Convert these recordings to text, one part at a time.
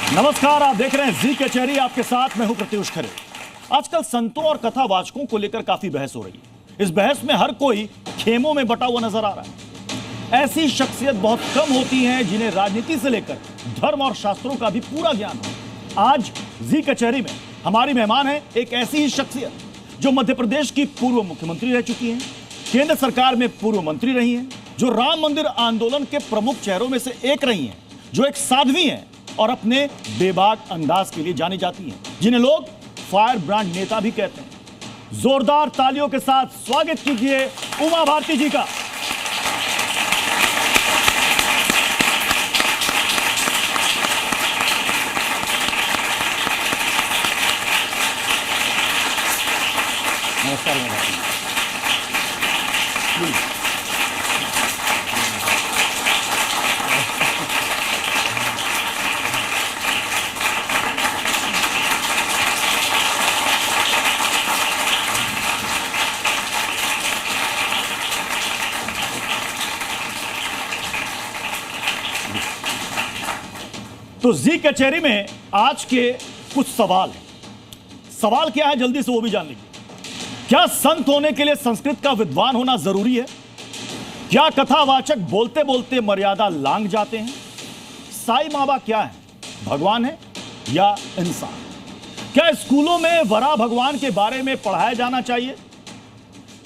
नमस्कार, आप देख रहे हैं जी कचहरी। आपके साथ मैं हूं प्रत्युष खरे। आजकल संतों और कथावाचकों को लेकर काफी बहस हो रही है। इस बहस में हर कोई खेमों में बटा हुआ नजर आ रहा है। ऐसी शख्सियत बहुत कम होती हैं जिन्हें राजनीति से लेकर धर्म और शास्त्रों का भी पूरा ज्ञान हो। आज जी कचहरी में हमारी मेहमान है एक ऐसी ही शख्सियत जो मध्य प्रदेश की पूर्व मुख्यमंत्री रह चुकी हैं, केंद्र सरकार में पूर्व मंत्री रही हैं, जो राम मंदिर आंदोलन के प्रमुख चेहरों में से एक रही हैं, जो एक साध्वी हैं और अपने बेबाक अंदाज के लिए जानी जाती हैं, जिन्हें लोग फायर ब्रांड नेता भी कहते हैं। जोरदार तालियों के साथ स्वागत कीजिए उमा भारती जी का। नमस्कार उमा भारती जी। तो जी कचहरी में आज के कुछ सवाल हैं। सवाल क्या है, जल्दी से वो भी जान लीजिए। क्या संत होने के लिए संस्कृत का विद्वान होना जरूरी है? क्या कथावाचक बोलते बोलते मर्यादा लांघ जाते हैं? साईं बाबा क्या है, भगवान है या इंसान? क्या स्कूलों में वरा भगवान के बारे में पढ़ाया जाना चाहिए?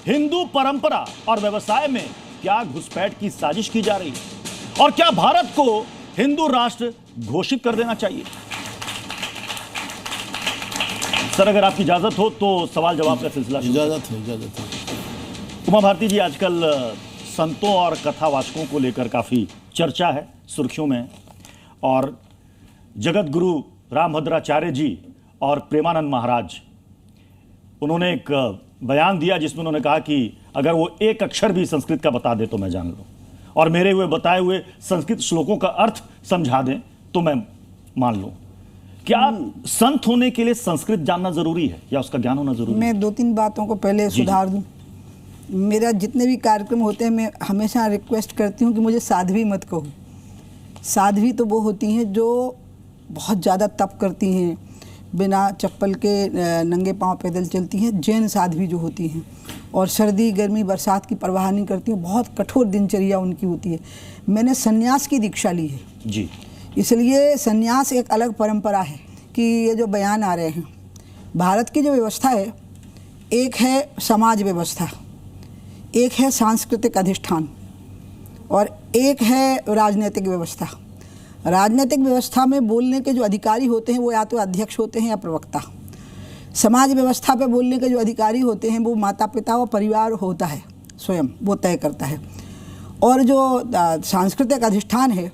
हिंदू परंपरा और व्यवसाय में क्या घुसपैठ की साजिश की जा रही है? और क्या भारत को हिंदू राष्ट्र घोषित कर देना चाहिए? सर, अगर आपकी इजाजत हो तो सवाल जवाब का सिलसिला। इजाजत है। उमा भारती जी, आजकल संतों और कथावाचकों को लेकर काफी चर्चा है, सुर्खियों में है। और जगत गुरु रामभद्राचार्य जी और प्रेमानंद महाराज, उन्होंने एक बयान दिया जिसमें उन्होंने कहा कि अगर वो एक अक्षर भी संस्कृत का बता दे तो मैं जान लूं, और मेरे हुए बताए हुए संस्कृत श्लोकों का अर्थ समझा दें तो मैं मान लूं। क्या संत होने के लिए संस्कृत जानना जरूरी है या उसका ज्ञान होना जरूरी है? मैं दो तीन बातों को पहले सुधार दूं। मेरा जितने भी कार्यक्रम होते हैं मैं हमेशा रिक्वेस्ट करती हूं कि मुझे साध्वी मत कहो। साध्वी तो वो होती हैं जो बहुत ज़्यादा तप करती हैं, बिना चप्पल के नंगे पांव पैदल चलती हैं, जैन साध्वी जो होती हैं, और सर्दी गर्मी बरसात की परवाह नहीं करती हैं, बहुत कठोर दिनचर्या उनकी होती है। मैंने सन्यास की दीक्षा ली है जी, इसलिए सन्यास एक अलग परंपरा है। कि ये जो बयान आ रहे हैं, भारत की जो व्यवस्था है, एक है समाज व्यवस्था, एक है सांस्कृतिक अधिष्ठान और एक है राजनीतिक व्यवस्था। राजनीतिक व्यवस्था में बोलने के जो अधिकारी होते हैं वो या तो अध्यक्ष होते हैं या प्रवक्ता। समाज व्यवस्था पे बोलने के जो अधिकारी होते हैं वो माता पिता और परिवार होता है, स्वयं वो तय करता है। और जो सांस्कृतिक अधिष्ठान है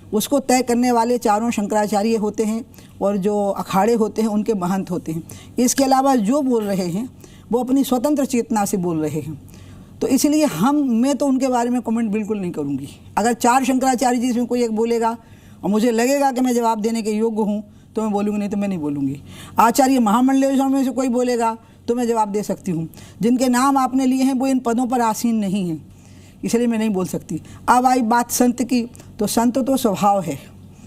उसको तय करने वाले चारों शंकराचार्य होते हैं और जो अखाड़े होते हैं उनके महंत होते हैं। इसके अलावा जो बोल रहे हैं वो अपनी स्वतंत्र चेतना से बोल रहे हैं। तो इसलिए मैं तो उनके बारे में कमेंट बिल्कुल नहीं करूँगी। अगर चार शंकराचार्य जी में कोई एक बोलेगा और मुझे लगेगा कि मैं जवाब देने के योग्य हूँ तो मैं बोलूँगी, नहीं तो मैं नहीं बोलूँगी। आचार्य महामंडलेश्वर में से कोई बोलेगा तो मैं जवाब दे सकती हूँ। जिनके नाम आपने लिए हैं वो इन पदों पर आसीन नहीं हैं, इसलिए मैं नहीं बोल सकती। अब आई बात संत की, तो संत तो स्वभाव है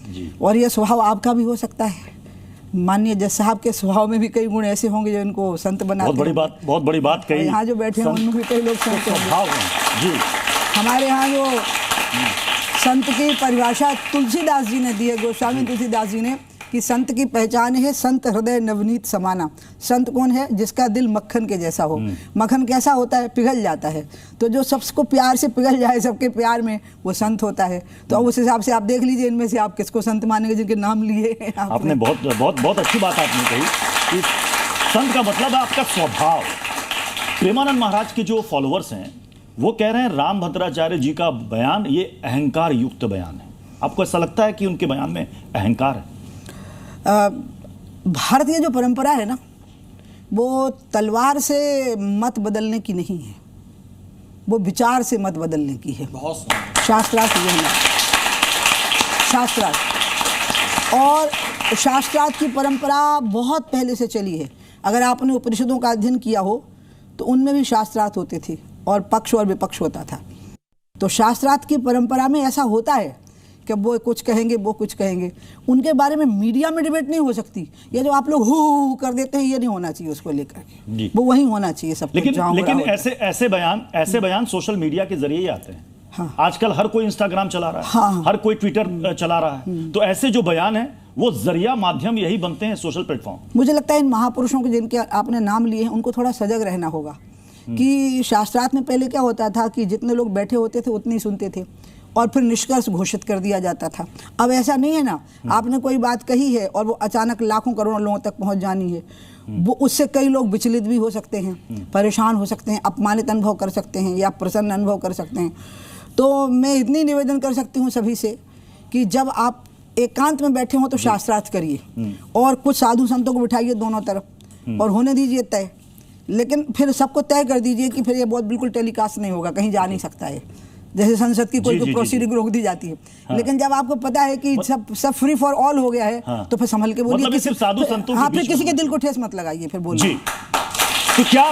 जी। और यह स्वभाव आपका भी हो सकता है। माननीय जज साहब के स्वभाव में भी कई गुण ऐसे होंगे जो इनको संत बनाते हैं। बहुत बड़ी बात कही। यहाँ जो बैठे हैं उनमें भी कई लोग संत होंगे जी। हमारे यहाँ जो संत की परिभाषा तुलसीदास जी ने दी है, गोस्वामी तुलसीदास जी ने, कि संत की पहचान है संत हृदय नवनीत समाना। संत कौन है? जिसका दिल मक्खन के जैसा हो। मक्खन कैसा होता है? पिघल जाता है। तो जो सबको प्यार से पिघल जाए, सबके प्यार में, वो संत होता है। तो अब उस हिसाब से आप देख लीजिए इनमें से आप किसको संत मानेंगे, जिनके नाम लिए आपने बहुत अच्छी बात आपने कही कि संत का मतलब है आपका स्वभाव। प्रेमानंद महाराज के जो फॉलोअर्स हैं वो कह रहे हैं रामभद्राचार्य जी का बयान ये अहंकार युक्त बयान है। आपको ऐसा लगता है कि उनके बयान में अहंकार है? भारतीय जो परंपरा है ना, वो तलवार से मत बदलने की नहीं है, वो विचार से मत बदलने की है। शास्त्रार्थ ये है, शास्त्रार्थ। और शास्त्रार्थ की परंपरा बहुत पहले से चली है। अगर आपने उपनिषदों का अध्ययन किया हो तो उनमें भी शास्त्रार्थ होते थे और पक्ष और विपक्ष होता था। तो शास्त्रार्थ की परंपरा में ऐसा होता है कि वो कुछ कहेंगे, वो कुछ कहेंगे। उनके बारे में मीडिया में डिबेट नहीं हो सकती। ये जो आप लोग हु कर देते हैं, ये नहीं होना चाहिए उसको लेकर के, वो वहीं होना चाहिए सब कुछ। लेकिन ऐसे बयान सोशल मीडिया के जरिए ही आते हैं। हाँ। आजकल हर कोई इंस्टाग्राम चला रहा है, हाँ। हर कोई ट्विटर चला रहा है, तो ऐसे जो बयान है वो जरिया माध्यम यही बनते हैं सोशल प्लेटफॉर्म। मुझे लगता है इन महापुरुषों के जिनके आपने नाम लिए हैं उनको थोड़ा सजग रहना होगा कि शास्त्रार्थ में पहले क्या होता था कि जितने लोग बैठे होते थे उतने ही सुनते थे और फिर निष्कर्ष घोषित कर दिया जाता था। अब ऐसा नहीं है ना, आपने कोई बात कही है और वो अचानक लाखों करोड़ों लोगों तक पहुंच जानी है, वो उससे कई लोग विचलित भी हो सकते हैं, परेशान हो सकते हैं, अपमानित अनुभव कर सकते हैं या प्रसन्न अनुभव कर सकते हैं। तो मैं इतनी निवेदन कर सकती हूँ सभी से कि जब आप एकांत में बैठे हो तो शास्त्रार्थ करिए और कुछ साधु संतों को बिठाइए दोनों तरफ और होने दीजिए तय, लेकिन फिर सबको तय कर दीजिए कि फिर ये बहुत बिल्कुल टेलीकास्ट नहीं होगा, कहीं जा नहीं सकता है, जैसे संसद की कोई प्रोसीडिंग रोक दी जाती है। हाँ। लेकिन जब आपको पता है कि सब फ्री फॉर ऑल हो गया है, हाँ। तो फिर संभल के बोलिए, मतलब साधु संतों हाँ, फिर किसी के दिल को ठेस मत लगाइए, फिर बोलिए। तो क्या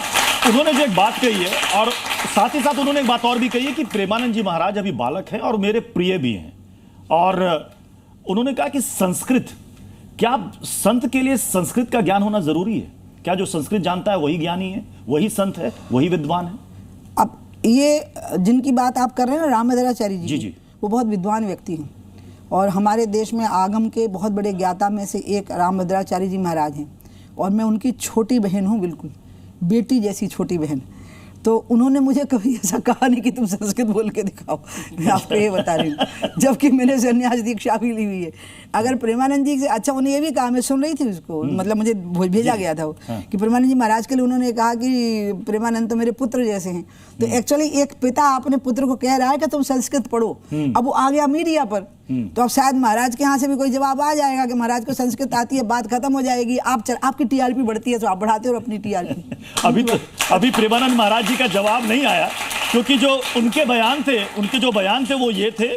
उन्होंने जो एक बात कही है और साथ ही साथ उन्होंने एक बात और भी कही है कि प्रेमानंद जी महाराज अभी बालक हैं और मेरे प्रिय भी हैं, और उन्होंने कहा कि संस्कृत, क्या संत के लिए संस्कृत का ज्ञान होना जरूरी है? क्या जो संस्कृत जानता है वही ज्ञानी है, वही संत है, वही विद्वान है? अब ये जिनकी बात आप कर रहे हैं ना, रामभद्राचार्य जी, वो बहुत विद्वान व्यक्ति हैं और हमारे देश में आगम के बहुत बड़े ज्ञाता में से एक रामभद्राचार्य जी महाराज हैं और मैं उनकी छोटी बहन हूँ, बिल्कुल बेटी जैसी छोटी बहन। तो उन्होंने मुझे कभी ऐसा कहा नहीं कि तुम संस्कृत बोल के दिखाओ, मैं आपको ये बता रही हूँ, जबकि मैंने संन्यास दीक्षा भी ली हुई है। अगर प्रेमानंद जी से, अच्छा उन्हें ये भी कहा, मैं सुन रही थी उसको, मतलब मुझे भेजा गया था वो, कि प्रेमानंद जी महाराज के लिए उन्होंने कहा कि प्रेमानंद तो मेरे पुत्र जैसे हैं। तो एक्चुअली एक पिता अपने पुत्र को कह रहा है कि तुम संस्कृत पढ़ो, अब वो आ गया मीडिया पर, तो अब शायद महाराज के यहाँ से भी कोई जवाब आ जाएगा कि महाराज को संस्कृत आती है, बात खत्म हो जाएगी, आपकी टीआरपी बढ़ती है तो आप बढ़ाते हो अपनी टीआरपी। अभी प्रेमानंद महाराज जी का जवाब नहीं आया, क्योंकि जो उनके बयान थे वो ये थे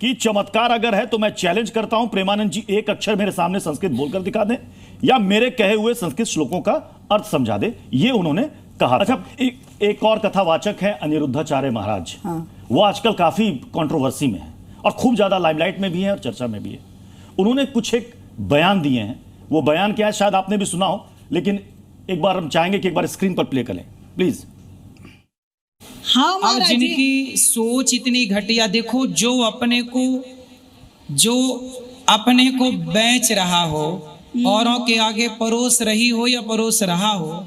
कि चमत्कार अगर है तो मैं चैलेंज करता हूं, प्रेमानंद जी एक अक्षर मेरे सामने संस्कृत बोलकर दिखा दें या मेरे कहे हुए संस्कृत श्लोकों का अर्थ समझा दे, ये उन्होंने कहा। अच्छा, एक और कथावाचक है अनिरुद्धाचार्य महाराज। हाँ। वो आजकल काफी कंट्रोवर्सी में है और खूब ज्यादा लाइमलाइट में भी है और चर्चा में भी है। उन्होंने कुछ एक बयान दिए हैं, वो बयान क्या है शायद आपने भी सुना हो, लेकिन एक बार हम चाहेंगे कि एक बार स्क्रीन पर प्ले करें प्लीज। हाँ, अब जिनकी सोच इतनी घटिया, देखो जो अपने को बेच रहा हो, औरों के आगे परोस रही हो या परोस रहा हो,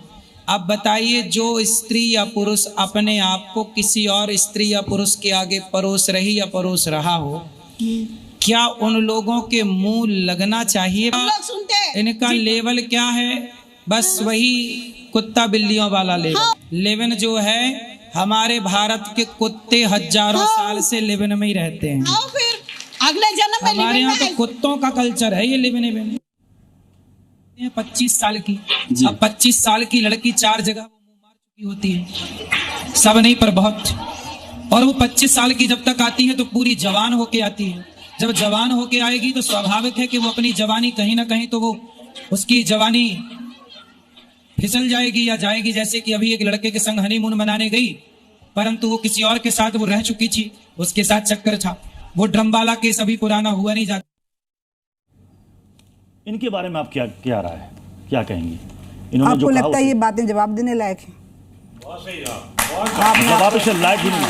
अब बताइए जो स्त्री या पुरुष अपने आप को किसी और स्त्री या पुरुष के आगे परोस रही या परोस रहा हो, क्या उन लोगों के मुंह लगना चाहिए? इनका लेवल क्या है? बस वही कुत्ता बिल्लियों वाला लेवल जो है। हमारे भारत के कुत्ते हजारों साल से लिवन में ही रहते हैं, फिर अगले जन्म में हमारे यहाँ तो कुत्तों का कल्चर है ये लिवन में। 25 साल की, अब 25 साल की लड़की 4 जगह वो मुंह मार चुकी होती है, सब नहीं पर बहुत, और वो 25 साल की जब तक आती है तो पूरी जवान होके आती है। जब जवान होके आएगी तो स्वाभाविक है कि वो अपनी जवानी कहीं ना कहीं तो वो उसकी जवानी फिसल जाएगी या जाएगी। जैसे कि अभी एक लड़के के संग हनीमून मनाने गई, परंतु वो किसी और के साथ वो रह चुकी थी, उसके साथ चक्कर था, वो ड्रम वाला केस अभी पुराना हुआ नहीं जाता। इनके बारे में आप क्या राय है, क्या कहेंगे? इन्होंने आपको लगता है ये बातें जवाब देने लायक हैं? बहुत सही जवाब इसे लायक ही नहीं।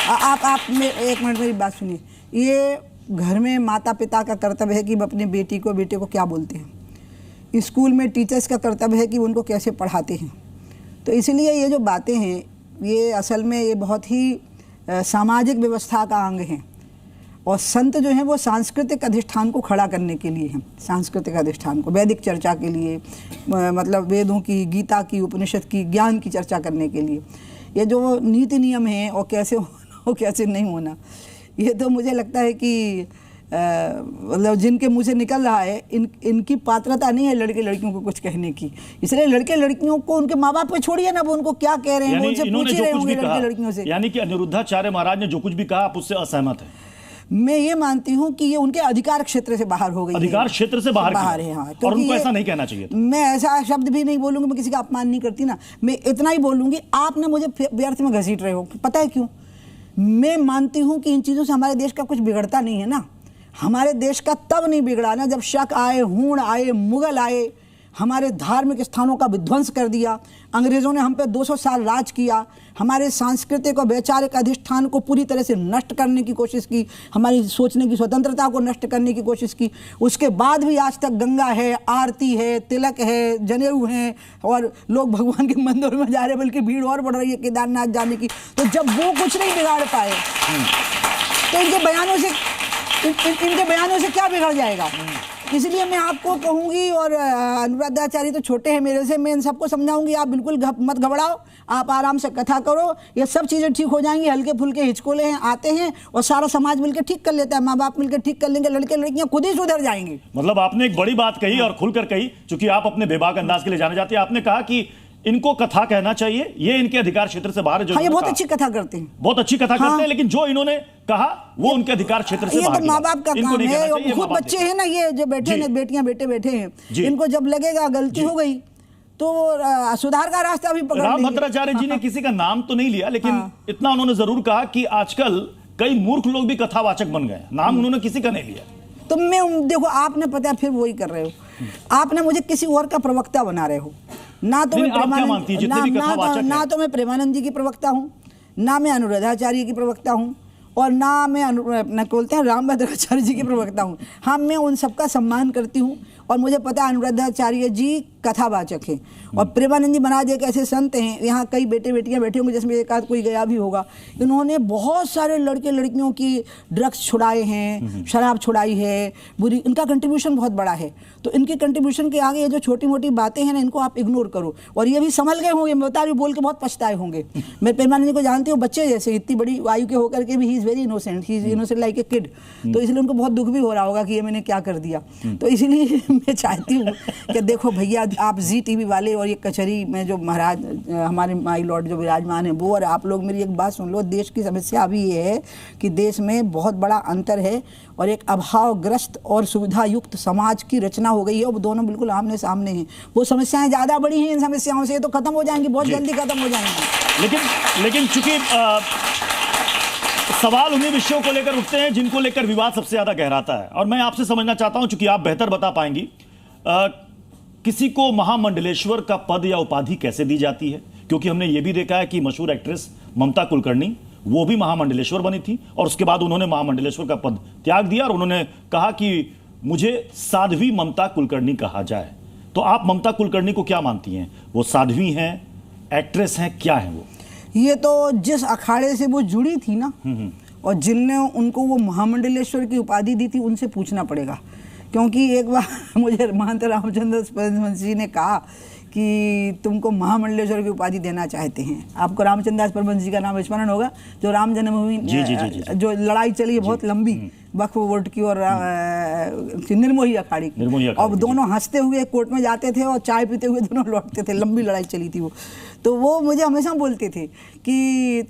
आप एक मिनट मेरी बात सुनिए। ये घर में माता पिता का कर्तव्य है कि वो अपने बेटे को क्या बोलते हैं, स्कूल में टीचर्स का कर्तव्य है कि उनको कैसे पढ़ाते हैं। तो इसलिए ये जो बातें हैं ये असल में ये बहुत ही सामाजिक व्यवस्था का अंग हैं और संत जो हैं वो सांस्कृतिक अधिष्ठान को खड़ा करने के लिए हैं, सांस्कृतिक अधिष्ठान को वैदिक चर्चा के लिए, मतलब वेदों की, गीता की, उपनिषद की, ज्ञान की चर्चा करने के लिए। ये जो नीति नियम हैं और कैसे होना और कैसे नहीं होना, ये तो मुझे लगता है कि मतलब जिनके मुंह से निकल रहा है इनकी पात्रता नहीं है लड़के लड़कियों को कुछ कहने की। इसलिए लड़के लड़कियों को उनके माँ बाप पे छोड़िए ना, वो उनको क्या कह रहे हैं, वो उनसे पूछ रहे होंगे लड़के लड़कियों से। यानी कि अनिरुद्धाचार्य महाराज ने जो कुछ भी कहा आप उससे असहमत हैं? मैं ये मानती हूँ कि ये उनके अधिकार क्षेत्र से बाहर हो गई, अधिकार क्षेत्र से बाहर है। हाँ, और उनको ऐसा नहीं कहना चाहिए। मैं ऐसा शब्द भी नहीं बोलूंगी, मैं किसी का अपमान नहीं करती ना, मैं इतना ही बोलूंगी आप ना मुझे व्यर्थ में घसीट रहे हो। पता है क्यों? मैं मानती हूँ कि इन चीज़ों से हमारे देश का कुछ बिगड़ता नहीं है ना। हमारे देश का तब नहीं बिगड़ा ना जब शक आए, हूण आए, मुगल आए, हमारे धार्मिक स्थानों का विध्वंस कर दिया, अंग्रेज़ों ने हम पे 200 साल राज किया, हमारे सांस्कृतिक और वैचारिक अधिष्ठान को पूरी तरह से नष्ट करने की कोशिश की, हमारी सोचने की स्वतंत्रता को नष्ट करने की कोशिश की। उसके बाद भी आज तक गंगा है, आरती है, तिलक है, जनेऊ हैं और लोग भगवान के मंदिर में जा रहे हैं, बल्कि भीड़ और बढ़ रही है केदारनाथ जाने की। तो जब वो कुछ नहीं बिगाड़ पाए तो इनके बयानों से क्या बिगड़ जाएगा। इसलिए मैं आपको कहूँगी, और अनुराधाचार्य तो छोटे हैं मेरे से, मैं इन सबको समझाऊंगी आप बिल्कुल मत घबराओ, आप आराम से कथा करो, ये सब चीज़ें ठीक हो जाएंगी। हल्के फुल्के हिचकोले हैं आते हैं और सारा समाज मिलकर ठीक कर लेता है, माँ बाप मिलकर ठीक कर लेंगे, लड़के लड़कियाँ खुद ही सुधर जाएंगे। मतलब आपने एक बड़ी बात कही और खुलकर कही, चूंकि आप अपने बेबाक अंदाज के लिए जाने जाते हैं। आपने कहा कि इनको कथा कहना चाहिए, ये इनके अधिकार क्षेत्र से बाहर है। जो हाँ, ये बहुत अच्छी कथा करते हैं, बहुत अच्छी कथा करते हैं, लेकिन जो इन्होंने कहा वो उनके अधिकार क्षेत्र से बाहर। ये तो माँ बाप का काम है, और खुद बच्चे हैं ना, ये जो बैठे हैं, बेटियां बेटे बैठे हैं, इनको जब लगेगा गलती हो गई तो सुधार का रास्ता भी पकड़ लेंगे। रामभद्राचार्य जी ने किसी का नाम तो नहीं लिया, लेकिन इतना उन्होंने जरूर कहा कि आजकल कई मूर्ख लोग भी कथावाचक बन गए। नाम उन्होंने किसी का नहीं लिया। तो मैं देखो, आपने पता है फिर वही कर रहे हो, आपने मुझे किसी और का प्रवक्ता बना रहे हो। ना तो मैं प्रेमानंद जी की प्रवक्ता हूँ, ना मैं अनुराधाचार्य की प्रवक्ता हूँ, और ना मैं बोलते हैं रामभद्राचार्य जी की प्रवक्ता हूँ। हाँ, मैं उन सबका सम्मान करती हूँ और मुझे पता है अनुराधाचार्य जी कथावाचक हैं और प्रेमानंद जी महाराज एक ऐसे संत हैं, यहाँ कई बेटे बेटियाँ बैठे होंगे जिसमें एक आध कोई गया भी होगा। इन्होंने बहुत सारे लड़के लड़कियों की ड्रग्स छुड़ाए हैं, शराब छुड़ाई है, बुरी, इनका कंट्रीब्यूशन बहुत बड़ा है। तो इनके कंट्रीब्यूशन के आगे ये जो छोटी मोटी बातें हैं ना, इनको आप इग्नोर करो। और ये भी संभल गए होंगे, मैं बता रही हूँ, बोल के बहुत पछताए होंगे। मैं प्रेमानंद जी को जानती हूँ, बच्चे जैसे, इतनी बड़ी आयु के होकर के भी he is very innocent, he is innocent like a kid. तो इसलिए उनको बहुत दुख भी हो रहा होगा कि ये मैंने क्या कर दिया। तो इसलिए मैं चाहती हूँ कि देखो भैया, आप जी टीवी वाले और ये कचहरी में जो महाराज हमारे माई लॉर्ड जो विराजमान है वो, और आप लोग मेरी एक बात सुन लो, देश की समस्या अभी ये है कि देश में बहुत बड़ा अंतर है और एक अभावग्रस्त और सुविधा युक्त समाज की रचना हो गई है, वो दोनों बिल्कुल आमने सामने हैं। वो समस्याएं ज़्यादा बड़ी हैं, इन समस्याओं से ये तो खत्म हो जाएंगी, बहुत जल्दी खत्म हो जाएंगी। लेकिन चूंकि सवाल उन्हीं विषयों को लेकर उठते हैं जिनको लेकर विवाद सबसे ज्यादा गहराता है, और मैं आपसे समझना चाहता हूं, चूंकि आप बेहतर बता पाएंगी, किसी को महामंडलेश्वर का पद या उपाधि कैसे दी जाती है, क्योंकि हमने ये भी देखा है कि मशहूर एक्ट्रेस ममता कुलकर्णी, वो भी महामंडलेश्वर बनी थी और उसके बाद उन्होंने महामंडलेश्वर का पद त्याग दिया और उन्होंने कहा कि मुझे साध्वी ममता कुलकर्णी कहा जाए। तो आप ममता कुलकर्णी को क्या मानती हैं? वो साध्वी हैं, एक्ट्रेस हैं, क्या है वो? ये तो जिस अखाड़े से वो जुड़ी थी ना, और जिनने उनको वो महामंडलेश्वर की उपाधि दी थी, उनसे पूछना पड़ेगा। क्योंकि एक बार मुझे महंत रामचंद्र परमहंस जी ने कहा कि तुमको महामंडलेश्वर की उपाधि देना चाहते हैं। आपको रामचंद्र दास परमहंस जी का नाम स्मरण होगा, जो राम जन्मभूमि जो लड़ाई चली है बहुत लंबी, वक्फ बोर्ड की और निर्मोही अखाड़ी की, और दोनों हंसते हुए कोर्ट में जाते थे और चाय पीते हुए दोनों लौटते थे, लंबी लड़ाई चली थी वो। तो वो मुझे हमेशा बोलते थे कि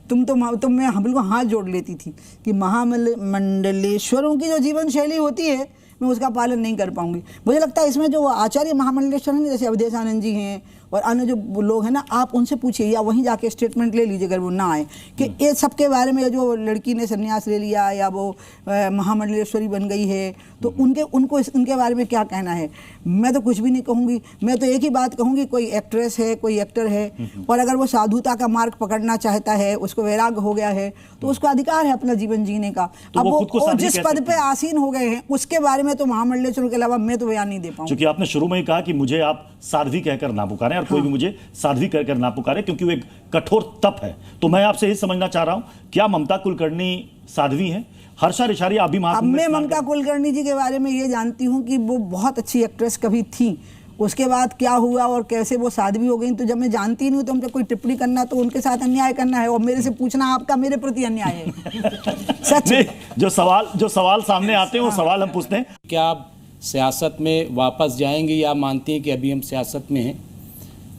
तुम मैं बिल्कुल हाथ जोड़ लेती थी कि महामंडलेश्वरों की जो जीवन शैली होती है मैं उसका पालन नहीं कर पाऊंगी। मुझे लगता है इसमें जो आचार्य महामंडलेश्वर हैं, जैसे अवधेशानंद जी हैं और अन्य जो लोग हैं ना, आप उनसे पूछिए या वहीं जाके स्टेटमेंट ले लीजिए अगर वो ना आए, कि ये सबके बारे में, जो लड़की ने संन्यास ले लिया या वो महामंडलेश्वरी बन गई है, तो उनके बारे में क्या कहना है। मैं तो कुछ भी नहीं कहूँगी, मैं तो एक ही बात कहूँगी, कोई एक्ट्रेस है, कोई एक्टर है, और अगर वो साधुता का मार्ग पकड़ना चाहता है, उसको वैराग्य हो गया है, तो उसको अधिकार है अपना जीवन जीने का। अब वो जिस पद पे आसीन हो गए हैं उसके बारे में तो महामंडलेश्वर के अलावा मैं तो बयान नहीं दे पाऊँ। क्योंकि आपने शुरू में ही कहा कि मुझे आप साध्वी कहकर ना पुकारें, और कोई भी मुझे साध्वी कहकर ना पुकारे, क्योंकि वो एक कठोर तप है। तो मैं आपसे यही समझना चाह रहा हूं, क्या ममता कुलकर्णी साध्वी हैं? हर्षा रिशारी आप भी अब मैं ममता कुलकर्णी जी के बारे में ये जानती हूँ कि वो बहुत अच्छी एक्ट्रेस कभी थी, उसके बाद क्या हुआ और कैसे वो साध्वी हो गई, तो जब मैं जानती ही नहीं तो उन पर कोई टिप्पणी करना तो उनके साथ अन्याय करना है, और मेरे से पूछना आपका मेरे प्रति अन्याय है। सच जो सवाल सामने आते हैं वो सवाल हम पूछते हैं। क्या आप सियासत में वापस जाएंगे या मानती हैं कि अभी हम सियासत में हैं?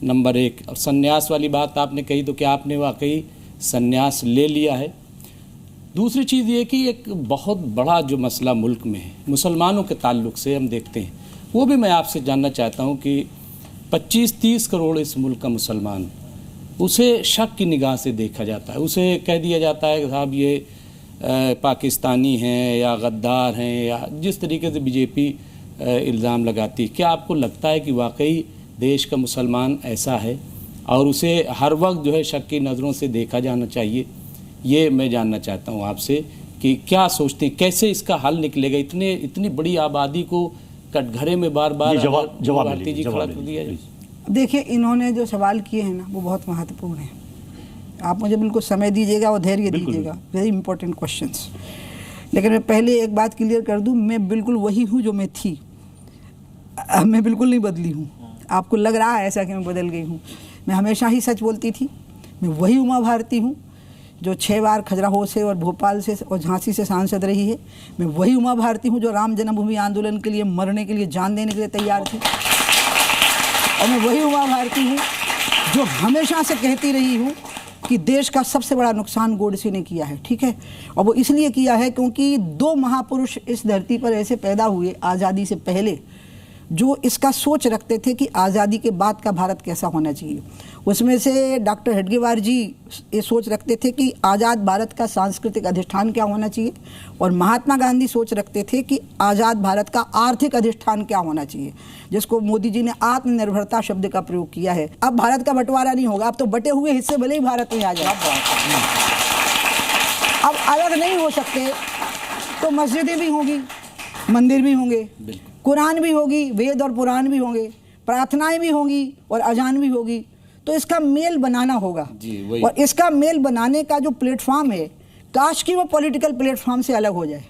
नंबर एक। और संन्यास वाली बात आपने कही, तो क्या आपने वाकई संन्यास ले लिया है? दूसरी चीज़ ये कि एक बहुत बड़ा जो मसला मुल्क में है मुसलमानों के ताल्लुक से हम देखते हैं, वो भी मैं आपसे जानना चाहता हूँ कि 25-30 करोड़ इस मुल्क का मुसलमान, उसे शक की निगाह से देखा जाता है, उसे कह दिया जाता है कि साहब ये पाकिस्तानी हैं या गद्दार हैं, या जिस तरीके से बीजेपी इल्ज़ाम लगाती है। क्या आपको लगता है कि वाकई देश का मुसलमान ऐसा है और उसे हर वक्त जो है शक की नज़रों से देखा जाना चाहिए? ये मैं जानना चाहता हूँ आपसे कि क्या सोचते हैं, कैसे इसका हल निकलेगा? इतनी बड़ी आबादी को कटघरे में बार बार भारती जी खड़ा कर दिया जाए। देखिए, इन्होंने जो सवाल किए हैं ना वो बहुत महत्वपूर्ण हैं। आप मुझे बिल्कुल समय दीजिएगा और धैर्य दीजिएगा, वेरी इंपॉर्टेंट क्वेश्चंस। लेकिन मैं पहले एक बात क्लियर कर दूं, मैं बिल्कुल वही हूं जो मैं थी, मैं बिल्कुल नहीं बदली हूं। आपको लग रहा है ऐसा कि मैं बदल गई हूं। मैं हमेशा ही सच बोलती थी। मैं वही उमा भारती हूं जो 6 बार खजुराहो से और भोपाल से और झांसी से सांसद रही है। मैं वही उमा भारती हूं जो राम जन्मभूमि आंदोलन के लिए मरने के लिए जान देने के लिए तैयार थी। और मैं वही उमा भारती हूँ जो हमेशा से कहती रही हूँ कि देश का सबसे बड़ा नुकसान गोडसे ने किया है, ठीक है। और वो इसलिए किया है क्योंकि 2 महापुरुष इस धरती पर ऐसे पैदा हुए आज़ादी से पहले जो इसका सोच रखते थे कि आज़ादी के बाद का भारत कैसा होना चाहिए। उसमें से डॉक्टर हेडगेवार जी ये सोच रखते थे कि आज़ाद भारत का सांस्कृतिक अधिष्ठान क्या होना चाहिए, और महात्मा गांधी सोच रखते थे कि आज़ाद भारत का आर्थिक अधिष्ठान क्या होना चाहिए, जिसको मोदी जी ने आत्मनिर्भरता शब्द का प्रयोग किया है। अब भारत का बंटवारा नहीं होगा, अब तो बटे हुए हिस्से भले ही भारत में आ जाए, अब अलग नहीं हो सकते। तो मस्जिदें भी होंगी, मंदिर भी होंगे, कुरान भी होगी, वेद और पुराण भी होंगे, प्रार्थनाएं भी होंगी और अजान भी होगी। तो इसका मेल बनाना होगा, और इसका मेल बनाने का जो प्लेटफॉर्म है, काश कि वो पॉलिटिकल प्लेटफॉर्म से अलग हो जाए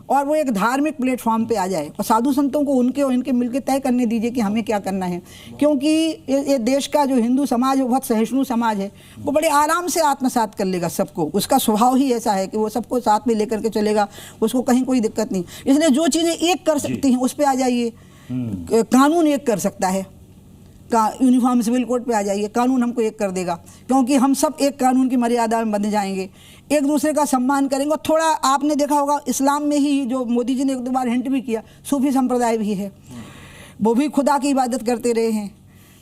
और वो एक धार्मिक प्लेटफॉर्म पे आ जाए, और साधु संतों को उनके और इनके मिलकर तय करने दीजिए कि हमें क्या करना है। क्योंकि ये देश का जो हिंदू समाज है वो बहुत सहिष्णु समाज है, वो बड़े आराम से आत्मसात कर लेगा सबको। उसका स्वभाव ही ऐसा है कि वो सबको साथ में लेकर के चलेगा, उसको कहीं कोई दिक्कत नहीं। इसलिए जो चीज़ें एक कर सकती हैं उस पर आ जाइए। कानून एक कर सकता है, यूनिफॉर्म सिविल कोड पे आ जाइए, कानून हमको एक कर देगा, क्योंकि हम सब एक कानून की मर्यादा में बंध जाएंगे, एक दूसरे का सम्मान करेंगे। और थोड़ा आपने देखा होगा इस्लाम में ही, जो मोदी जी ने 1-2 बार हिंट भी किया, सूफी संप्रदाय भी है, वो भी खुदा की इबादत करते रहे हैं,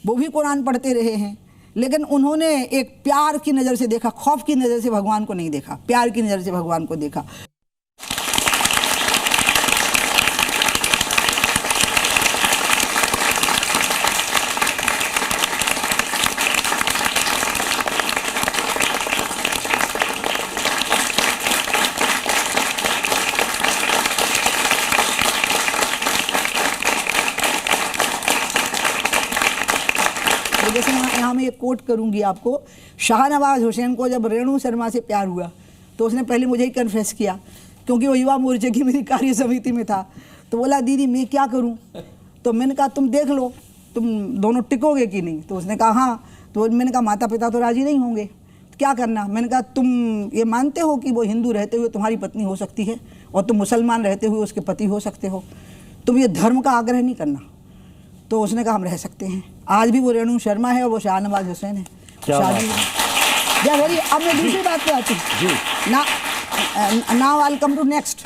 वो भी कुरान पढ़ते रहे हैं, लेकिन उन्होंने एक प्यार की नज़र से देखा, खौफ की नज़र से भगवान को नहीं देखा, प्यार की नज़र से भगवान को देखा। जैसे यहाँ मैं एक कोट करूँगी आपको, शाहनवाज हुसैन को जब रेणु शर्मा से प्यार हुआ तो उसने पहले मुझे ही कन्फेस किया, क्योंकि वो युवा मोर्चे की मेरी कार्य समिति में था। तो बोला दीदी मैं क्या करूँ, तो मैंने कहा तुम देख लो तुम दोनों टिकोगे कि नहीं। तो उसने कहा हाँ। तो मैंने कहा माता पिता तो राजी नहीं होंगे, तो क्या करना। मैंने कहा तुम ये मानते हो कि वो हिंदू रहते हुए तुम्हारी पत्नी हो सकती है और तुम मुसलमान रहते हुए उसके पति हो सकते हो, तुम ये धर्म का आग्रह नहीं करना। तो उसने कहा हम रह सकते हैं। आज भी वो रेणु शर्मा है और वो शाहनवाज हुसैन है, शादी है। अब मैं दूसरी बात पे आती हूँ। Now I come to next.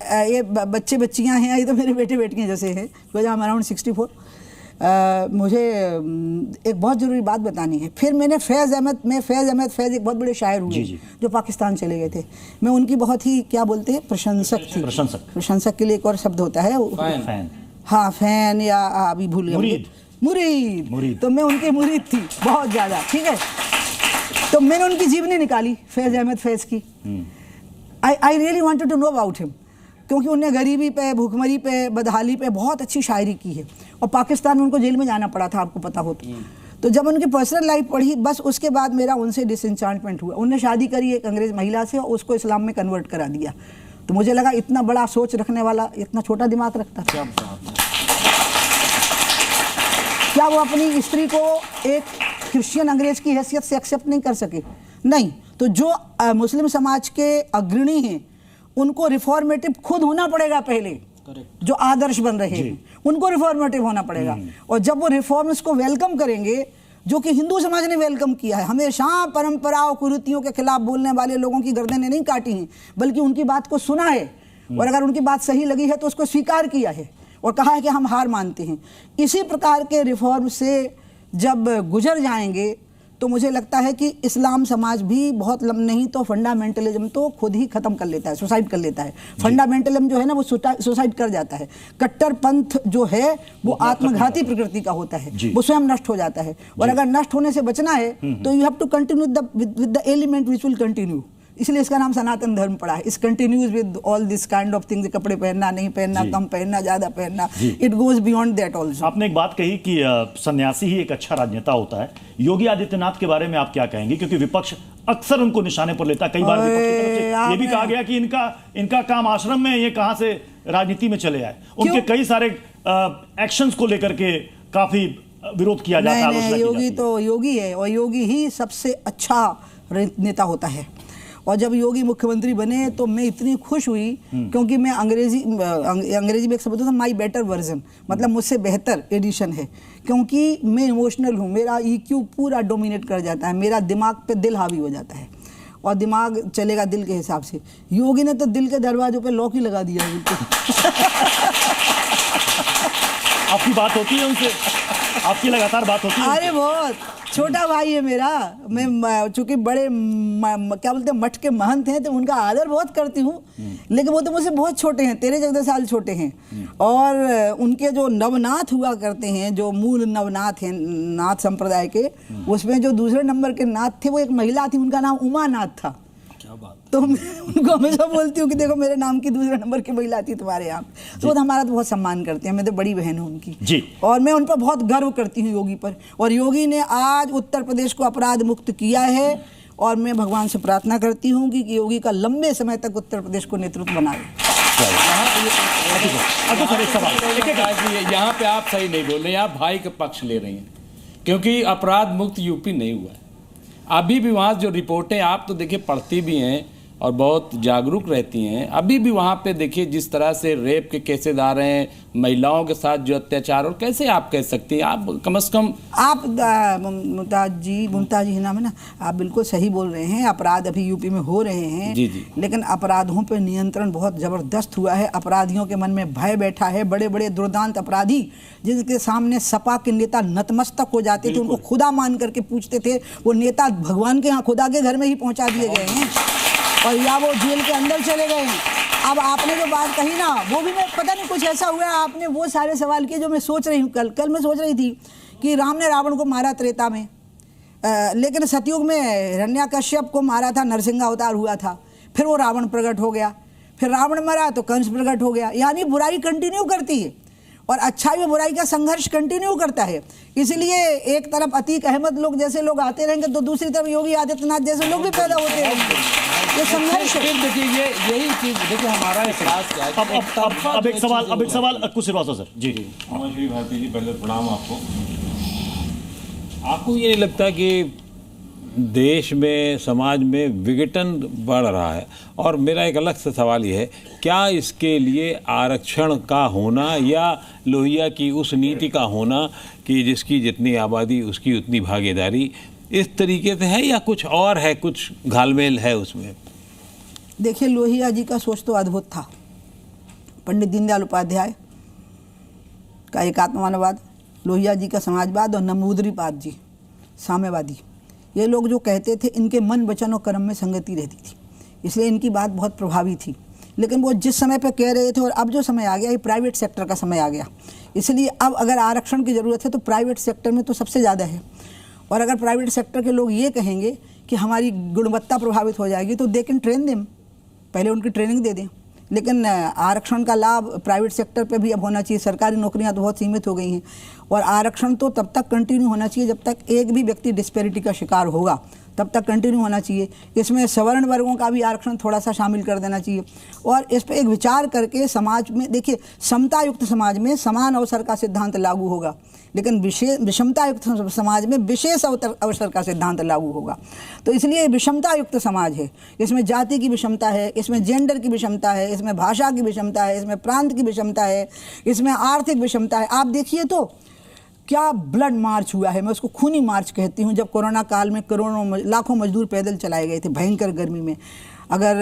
ये बच्चे बच्चियाँ हैं, ये तो मेरे बेटे बेटियाँ जैसे हैं, बिकॉज आई एम अराउंड 64। मुझे एक बहुत ज़रूरी बात बतानी है। फिर मैंने फैज़ अहमद एक बहुत बड़े शायर हुए जो पाकिस्तान चले गए थे। मैं उनकी बहुत ही क्या बोलते हैं प्रशंसक थी। प्रशंसक के लिए एक और शब्द होता है, हाँ फैन, या अभी भूल गया, मुरीद। तो मैं उनकी मुरीद थी बहुत ज़्यादा, ठीक है। तो मैंने उनकी जीवनी निकाली फैज़ अहमद फैज़ की। I really wanted to know about him, क्योंकि उन्हें गरीबी पे, भूखमरी पे, बदहाली पे बहुत अच्छी शायरी की है, और पाकिस्तान में उनको जेल में जाना पड़ा था, आपको पता हो तो जब उनकी पर्सनल लाइफ पढ़ी, बस उसके बाद मेरा उनसे डिसइंचार्टमेंट हुआ। उन्होंने शादी करी एक अंग्रेज़ महिला से और उसको इस्लाम में कन्वर्ट करा दिया। तो मुझे लगा इतना बड़ा सोच रखने वाला इतना छोटा दिमाग रखता था। क्या वो अपनी स्त्री को एक क्रिश्चियन अंग्रेज की हैसियत से एक्सेप्ट नहीं कर सके? नहीं। तो जो मुस्लिम समाज के अग्रणी हैं उनको रिफॉर्मेटिव खुद होना पड़ेगा पहले। जो आदर्श बन रहे हैं उनको रिफॉर्मेटिव होना पड़ेगा, और जब वो रिफॉर्म्स को वेलकम करेंगे, जो कि हिंदू समाज ने वेलकम किया है, हमेशा परंपराओं कुरीतियों के खिलाफ बोलने वाले लोगों की गर्दनें नहीं काटी हैं, बल्कि उनकी बात को सुना है, और अगर उनकी बात सही लगी है तो उसको स्वीकार किया है और कहा है कि हम हार मानते हैं। इसी प्रकार के रिफॉर्म से जब गुजर जाएंगे तो मुझे लगता है कि इस्लाम समाज भी बहुत नहीं तो फंडामेंटलिज्म तो खुद ही खत्म कर लेता है, सुसाइड कर लेता है। फंडामेंटलिज्म जो है ना वो सुसाइड कर जाता है। कट्टरपंथ जो है वो आत्मघाती प्रकृति का होता है, वो स्वयं नष्ट हो जाता है। और अगर नष्ट होने से बचना है तो you have to continue with the element which will continue, इसलिए इसका नाम सनातन धर्म पड़ा है। इस continues with all this kind of things, कपड़े पहनना, नहीं पहनना, कम पहनना, ज्यादा पहनना, it goes beyond that also. आपने एक बात कही कि सन्यासी ही एक अच्छा राजनेता होता है। योगी आदित्यनाथ के बारे में आप क्या कहेंगे, क्योंकि विपक्ष अक्सर उनको निशाने पर लेता है, कई बार विपक्ष की तरफ से ये भी कहा गया कि इनका काम आश्रम में, ये कहां से राजनीति में चले आए। उनके कई सारे एक्शंस को लेकर के काफी विरोध किया जाता है। नहीं, योगी तो योगी है और योगी ही सबसे अच्छा नेता होता है। और जब योगी मुख्यमंत्री बने तो मैं इतनी खुश हुई, क्योंकि मैं अंग्रेजी में एक शब्द था माई बेटर वर्जन, मतलब मुझसे बेहतर एडिशन है, क्योंकि मैं इमोशनल हूँ। मेरा EQ पूरा डोमिनेट कर जाता है, मेरा दिमाग पे दिल हावी हो जाता है और दिमाग चलेगा दिल के हिसाब से। योगी ने तो दिल के दरवाजों पे लॉक ही लगा दिया है आपकी बात होती है उनसे? आपकी लगातार बात होती है? अरे बहुत, छोटा भाई है मेरा। मैं चूंकि बड़े क्या बोलते हैं मठ के महंत हैं तो उनका आदर बहुत करती हूँ, लेकिन वो तो मुझसे बहुत छोटे हैं, 13-14 साल छोटे हैं। और उनके जो नवनाथ हुआ करते हैं, जो मूल नवनाथ हैं नाथ संप्रदाय के, उसमें जो दूसरे नंबर के नाथ थे वो एक महिला थी, उनका नाम उमा नाथ था। तो मैं उनको हमेशा बोलती हूँ कि देखो मेरे नाम की दूसरे नंबर की महिला थी तुम्हारे यहाँ। तो वो हमारा तो बहुत सम्मान करते हैं, मैं तो बड़ी बहन हूँ उनकी जी। और मैं उन पर बहुत गर्व करती हूँ योगी पर। और योगी ने आज उत्तर प्रदेश को अपराध मुक्त किया है और मैं भगवान से प्रार्थना करती हूँ कि योगी का लंबे समय तक उत्तर प्रदेश को नेतृत्व बनाए। यहाँ पे आप सही नहीं बोल रहे, आप भाई का पक्ष ले रही हैं, क्योंकि अपराध मुक्त यूपी नहीं हुआ है अभी भी। वहाँ जो रिपोर्टें आप तो देखिए पढ़ती भी हैं और बहुत जागरूक रहती हैं, अभी भी वहाँ पे देखिए जिस तरह से रेप के केसेस आ रहे हैं, महिलाओं के साथ जो अत्याचार, और कैसे आप कह सकती हैं, आप कम से कम आप मुमताज जी नाम है ना, आप बिल्कुल सही बोल रहे हैं। अपराध अभी यूपी में हो रहे हैं जी जी, लेकिन अपराधों पे नियंत्रण बहुत जबरदस्त हुआ है। अपराधियों के मन में भय बैठा है। बड़े बड़े दुर्दांत अपराधी जिनके सामने सपा के नेता नतमस्तक हो जाते थे, उनको खुदा मान करके पूछते थे, वो नेता भगवान के यहाँ खुदा के घर में ही पहुंचा दिए गए हैं और या वो जेल के अंदर चले गए हैं। अब आपने जो बात कही ना, वो भी मैं पता नहीं कुछ ऐसा हुआ, आपने वो सारे सवाल किए जो मैं सोच रही हूँ। कल मैं सोच रही थी कि राम ने रावण को मारा त्रेता में, लेकिन सतयुग में हिरण्याकश्यप को मारा था, नरसिंह अवतार हुआ था, फिर वो रावण प्रकट हो गया, फिर रावण मरा तो कंस प्रकट हो गया। यानी बुराई कंटिन्यू करती है और अच्छाई और बुराई का संघर्ष कंटिन्यू करता है। इसलिए एक तरफ अतीक अहमद लोग जैसे लोग आते रहेंगे तो दूसरी तरफ योगी आदित्यनाथ जैसे लोग भी पैदा होते रहेंगे। ये संघर्ष है। देखिए यही चीज देखिए हमारा इतिहास क्या है। अब एक सवाल अक्कू श्रीवास्तव सर जी। श्री भारती जी, पहले प्रणाम आपको। आपको ये नहीं लगता कि देश में समाज में विघटन बढ़ रहा है? और मेरा एक अलग सा सवाल ये है, क्या इसके लिए आरक्षण का होना या लोहिया की उस नीति का होना कि जिसकी जितनी आबादी उसकी उतनी भागीदारी, इस तरीके से है या कुछ और है, कुछ घालमेल है उसमें? देखिए, लोहिया जी का सोच तो अद्भुत था। पंडित दीनदयाल उपाध्याय का एकात्मवाद, लोहिया जी का समाजवाद और नमूद्रीपाद जी साम्यवादी, ये लोग जो कहते थे इनके मन वचन और कर्म में संगति रहती थी, इसलिए इनकी बात बहुत प्रभावी थी। लेकिन वो जिस समय पे कह रहे थे और अब जो समय आ गया, ये प्राइवेट सेक्टर का समय आ गया, इसलिए अब अगर आरक्षण की ज़रूरत है तो प्राइवेट सेक्टर में तो सबसे ज़्यादा है। और अगर प्राइवेट सेक्टर के लोग ये कहेंगे कि हमारी गुणवत्ता प्रभावित हो जाएगी तो दे कैन ट्रेन देम, पहले उनकी ट्रेनिंग दे दें। लेकिन आरक्षण का लाभ प्राइवेट सेक्टर पे भी अब होना चाहिए। सरकारी नौकरियां तो बहुत सीमित हो गई हैं और आरक्षण तो तब तक कंटिन्यू होना चाहिए जब तक एक भी व्यक्ति डिस्पैरिटी का शिकार होगा, तब तक कंटिन्यू होना चाहिए। इसमें सवर्ण वर्गों का भी आरक्षण थोड़ा सा शामिल कर देना चाहिए और इस पर एक विचार करके समाज में, देखिए, समता युक्त समाज में समान अवसर का सिद्धांत लागू होगा, लेकिन विषमता युक्त समाज में विशेष अवसर का सिद्धांत लागू होगा। तो इसलिए विषमता युक्त समाज है, इसमें जाति की विषमता है, इसमें जेंडर की विषमता है, इसमें भाषा की विषमता है, इसमें प्रांत की विषमता है, इसमें आर्थिक विषमता है। आप देखिए तो क्या ब्लड मार्च हुआ है, मैं उसको खूनी मार्च कहती हूँ। जब कोरोना काल में करोड़ों लाखों मजदूर पैदल चलाए गए थे भयंकर गर्मी में। अगर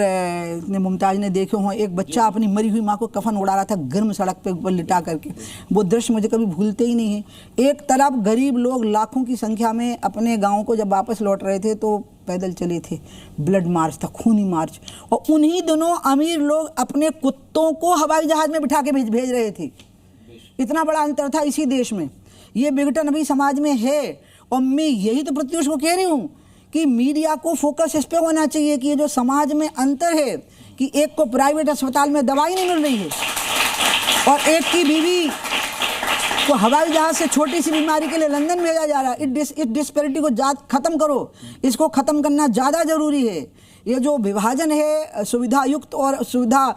मुमताज़ ने देखे हो, एक बच्चा अपनी मरी हुई माँ को कफन उड़ा रहा था गर्म सड़क पे ऊपर लिटा करके, वो दृश्य मुझे कभी भूलते ही नहीं है। एक तरफ गरीब लोग लाखों की संख्या में अपने गाँव को जब वापस लौट रहे थे तो पैदल चले थे, ब्लड मार्च था, खूनी मार्च। और उन्हीं दिनों अमीर लोग अपने कुत्तों को हवाई जहाज में बिठा के भेज रहे थे। इतना बड़ा अंतर था इसी देश में। ये विघटन अभी समाज में है, और मैं यही तो प्रत्युष को कह रही हूँ कि मीडिया को फोकस इस पे होना चाहिए कि ये जो समाज में अंतर है कि एक को प्राइवेट अस्पताल में दवाई नहीं मिल रही है और एक की बीवी को हवाई जहाज से छोटी सी बीमारी के लिए लंदन भेजा जा रहा है। इस डिस्पैरिटी को खत्म करो, इसको खत्म करना ज़्यादा जरूरी है। ये जो विभाजन है सुविधा युक्त और सुविधा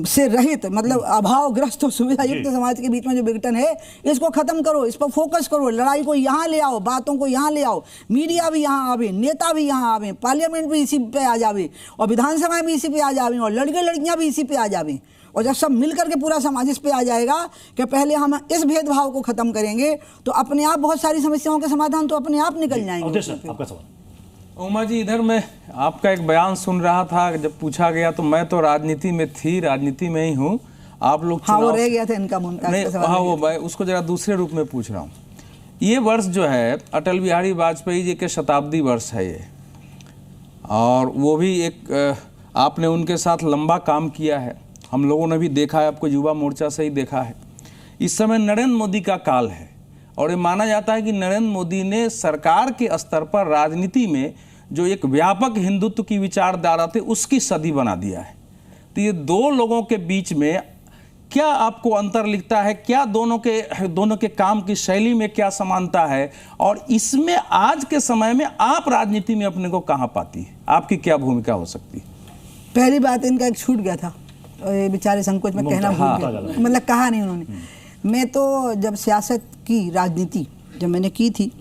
से रहित, मतलब अभावग्रस्त और सुविधा युक्त समाज के बीच में जो विघटन है, इसको खत्म करो, इस पर फोकस करो, लड़ाई को यहाँ ले आओ, बातों को यहाँ ले आओ, मीडिया भी यहाँ आवे, नेता भी यहाँ आवे, पार्लियामेंट भी इसी पे आ जावे और विधानसभा भी इसी पे आ जावे और लड़के लड़कियाँ भी इसी पे आ जावे। और जब सब मिलकर के पूरा समाज इस पे आ जाएगा कि पहले हम इस भेदभाव को खत्म करेंगे तो अपने आप बहुत सारी समस्याओं के समाधान तो अपने आप निकल जाएंगे। आपका सवाल। उमा जी, इधर मैं आपका एक बयान सुन रहा था, जब पूछा गया तो मैं तो राजनीति में थी, राजनीति में ही हूँ। आप लोग हाँ, वो रह गया था इनका नहीं, हाँ वो मैं उसको जरा दूसरे रूप में पूछ रहा हूँ। ये वर्ष जो है अटल बिहारी वाजपेयी जी के शताब्दी वर्ष है ये, और वो भी एक आपने उनके साथ लंबा काम किया है, हम लोगों ने भी देखा है, आपको युवा मोर्चा से ही देखा है। इस समय नरेंद्र मोदी का काल है और ये माना जाता है कि नरेंद्र मोदी ने सरकार के स्तर पर राजनीति में जो एक व्यापक हिंदुत्व की विचारधारा थी उसकी सदी बना दिया है। तो ये दो लोगों के बीच में क्या आपको अंतर लिखता है? क्या दोनों के काम की शैली में क्या समानता है? और इसमें आज के समय में आप राजनीति में अपने को कहाँ पाती है? आपकी क्या भूमिका हो सकती है? पहली बात, इनका एक छूट गया था, बेचारे संकोच में कहना भूल गए, मतलब कहा नहीं उन्होंने। मैं तो जब सियासत की, राजनीति जब मैंने की थी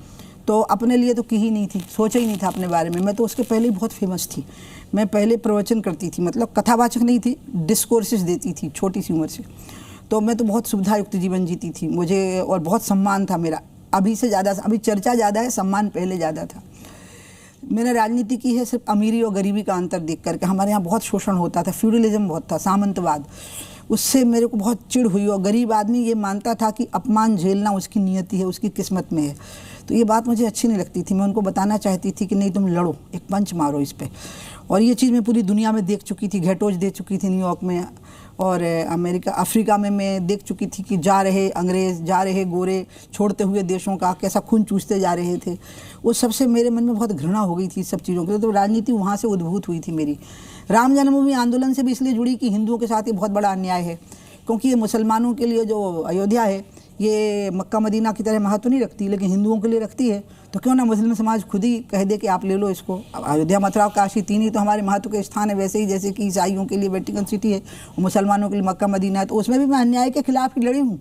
तो अपने लिए तो की ही नहीं थी, सोचा ही नहीं था अपने बारे में। मैं तो उसके पहले ही बहुत फेमस थी। मैं पहले प्रवचन करती थी, मतलब कथावाचक नहीं थी, डिस्कोर्सेस देती थी छोटी सी उम्र से। तो मैं तो बहुत सुविधायुक्त जीवन जीती थी मुझे, और बहुत सम्मान था मेरा, अभी से ज़्यादा। अभी चर्चा ज़्यादा है, सम्मान पहले ज़्यादा था। मैंने राजनीति की है सिर्फ अमीरी और गरीबी का अंतर देख करके। हमारे यहाँ बहुत शोषण होता था, फ्यूडलिज्म बहुत था, सामंतवाद, उससे मेरे को बहुत चिढ़ हुई। और गरीब आदमी ये मानता था कि अपमान झेलना उसकी नियति है, उसकी किस्मत में है। तो ये बात मुझे अच्छी नहीं लगती थी। मैं उनको बताना चाहती थी कि नहीं, तुम लड़ो, एक पंच मारो इस पर। और ये चीज़ मैं पूरी दुनिया में देख चुकी थी, घेटोज दे चुकी थी न्यूयॉर्क में, और अमेरिका, अफ्रीका में मैं देख चुकी थी कि जा रहे अंग्रेज़, जा रहे गोरे छोड़ते हुए देशों का कैसा खून चूसते जा रहे थे। वो सबसे मेरे मन में बहुत घृणा हो गई थी सब चीज़ों की। तो राजनीति वहाँ से उद्भूत हुई थी मेरी। राम जन्मभूमि आंदोलन से भी इसलिए जुड़ी कि हिंदुओं के साथ ये बहुत बड़ा अन्याय है, क्योंकि ये मुसलमानों के लिए जो अयोध्या है ये मक्का मदीना की तरह महत्व नहीं रखती, लेकिन हिंदुओं के लिए रखती है। तो क्यों ना मुस्लिम समाज खुद ही कह दे कि आप ले लो इसको। अयोध्या, मथुरा, काशी तीन ही तो हमारे महत्व के स्थान है, वैसे ही जैसे कि ईसाइयों के लिए वेटिकन सिटी है और मुसलमानों के लिए मक्का मदीना है। तो उसमें भी मैं अन्याय के खिलाफ ही लड़ी हूँ।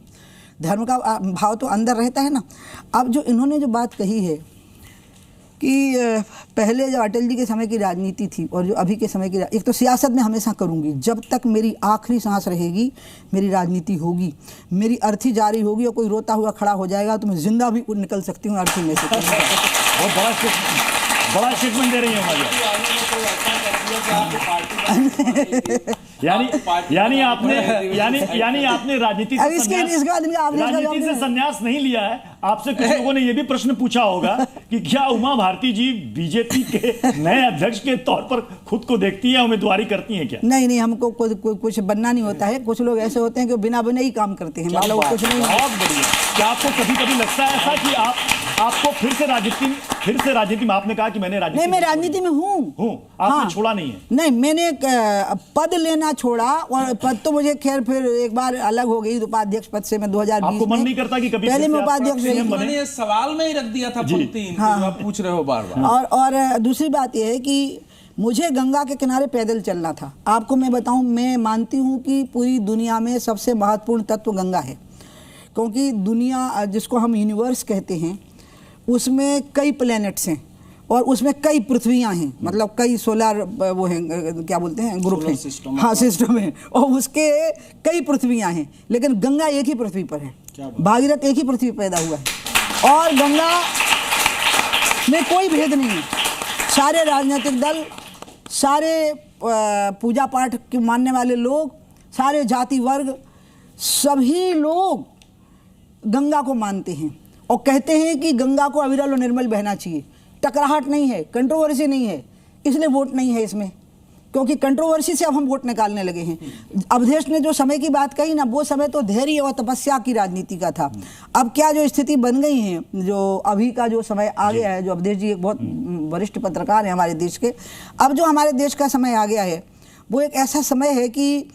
धर्म का भाव तो अंदर रहता है ना। अब जो इन्होंने जो बात कही है कि पहले जो अटल जी के समय की राजनीति थी और जो अभी के समय की, एक तो सियासत में हमेशा करूंगी, जब तक मेरी आखिरी सांस रहेगी मेरी राजनीति होगी, मेरी अर्थी जारी होगी। और कोई रोता हुआ खड़ा हो जाएगा तो मैं जिंदा भी निकल सकती हूँ अर्थी में से। बहुत बड़ा स्टेटमेंट दे रही है यानी आपने राजनीति से संन्यास नहीं लिया है। आपसे कुछ लोगों ने यह भी प्रश्न पूछा होगा कि क्या उमा भारती जी बीजेपी के नए अध्यक्ष के तौर पर खुद को देखती है, उम्मीदवारी करती हैं क्या? नहीं, हमको कुछ बनना नहीं होता है। कुछ लोग ऐसे होते हैं कि बिना बने ही काम करते हैं, मतलब कुछ नहीं। बहुत बढ़िया। क्या आपको कभी लगता है ऐसा कि आपको फिर से राजनीति में, आपने कहा कि मैं राजनीति में हूँ, आपने छोड़ा नहीं है? नहीं, मैंने पद लेना छोड़ा, और पद तो मुझे खैर फिर एक बार अलग हो गई उपाध्यक्ष पद से। मैं 2020 आपको मन नहीं करता कि कभी पहले मैं उपाध्यक्ष मैंने ये सवाल में ही रख दिया था पंक्ति, आप पूछ रहे हो बार-बार। और दूसरी बात यह है कि मुझे गंगा के किनारे पैदल चलना था। आपको मैं बताऊं, मैं मानती हूं कि पूरी दुनिया में सबसे महत्वपूर्ण तत्व गंगा है, क्योंकि दुनिया जिसको हम यूनिवर्स कहते हैं उसमें कई प्लैनेट्स हैं और उसमें कई पृथ्वियां हैं, मतलब कई सोलर वो हैं, क्या बोलते हैं, ग्रुप हैं, हाँ सिस्टम है, और उसके कई पृथ्वियां हैं। लेकिन गंगा एक ही पृथ्वी पर है, भागीरथ एक ही पृथ्वी पैदा हुआ है। और गंगा में कोई भेद नहीं है। सारे राजनीतिक दल, सारे पूजा पाठ के मानने वाले लोग, सारे जाति वर्ग, सभी लोग गंगा को मानते हैं और कहते हैं कि गंगा को अविरल और निर्मल बहना चाहिए। टकराहट नहीं है, कंट्रोवर्सी नहीं है, इसलिए वोट नहीं है इसमें, क्योंकि कंट्रोवर्सी से अब हम वोट निकालने लगे हैं। अवधेश ने जो समय की बात कही ना, वो समय तो धैर्य और तपस्या की राजनीति का था। अब क्या जो स्थिति बन गई है, जो अभी का जो समय आ गया है, जो अवधेश जी एक बहुत वरिष्ठ पत्रकार हैं हमारे देश के, अब जो हमारे देश का समय आ गया है वो एक ऐसा समय है कि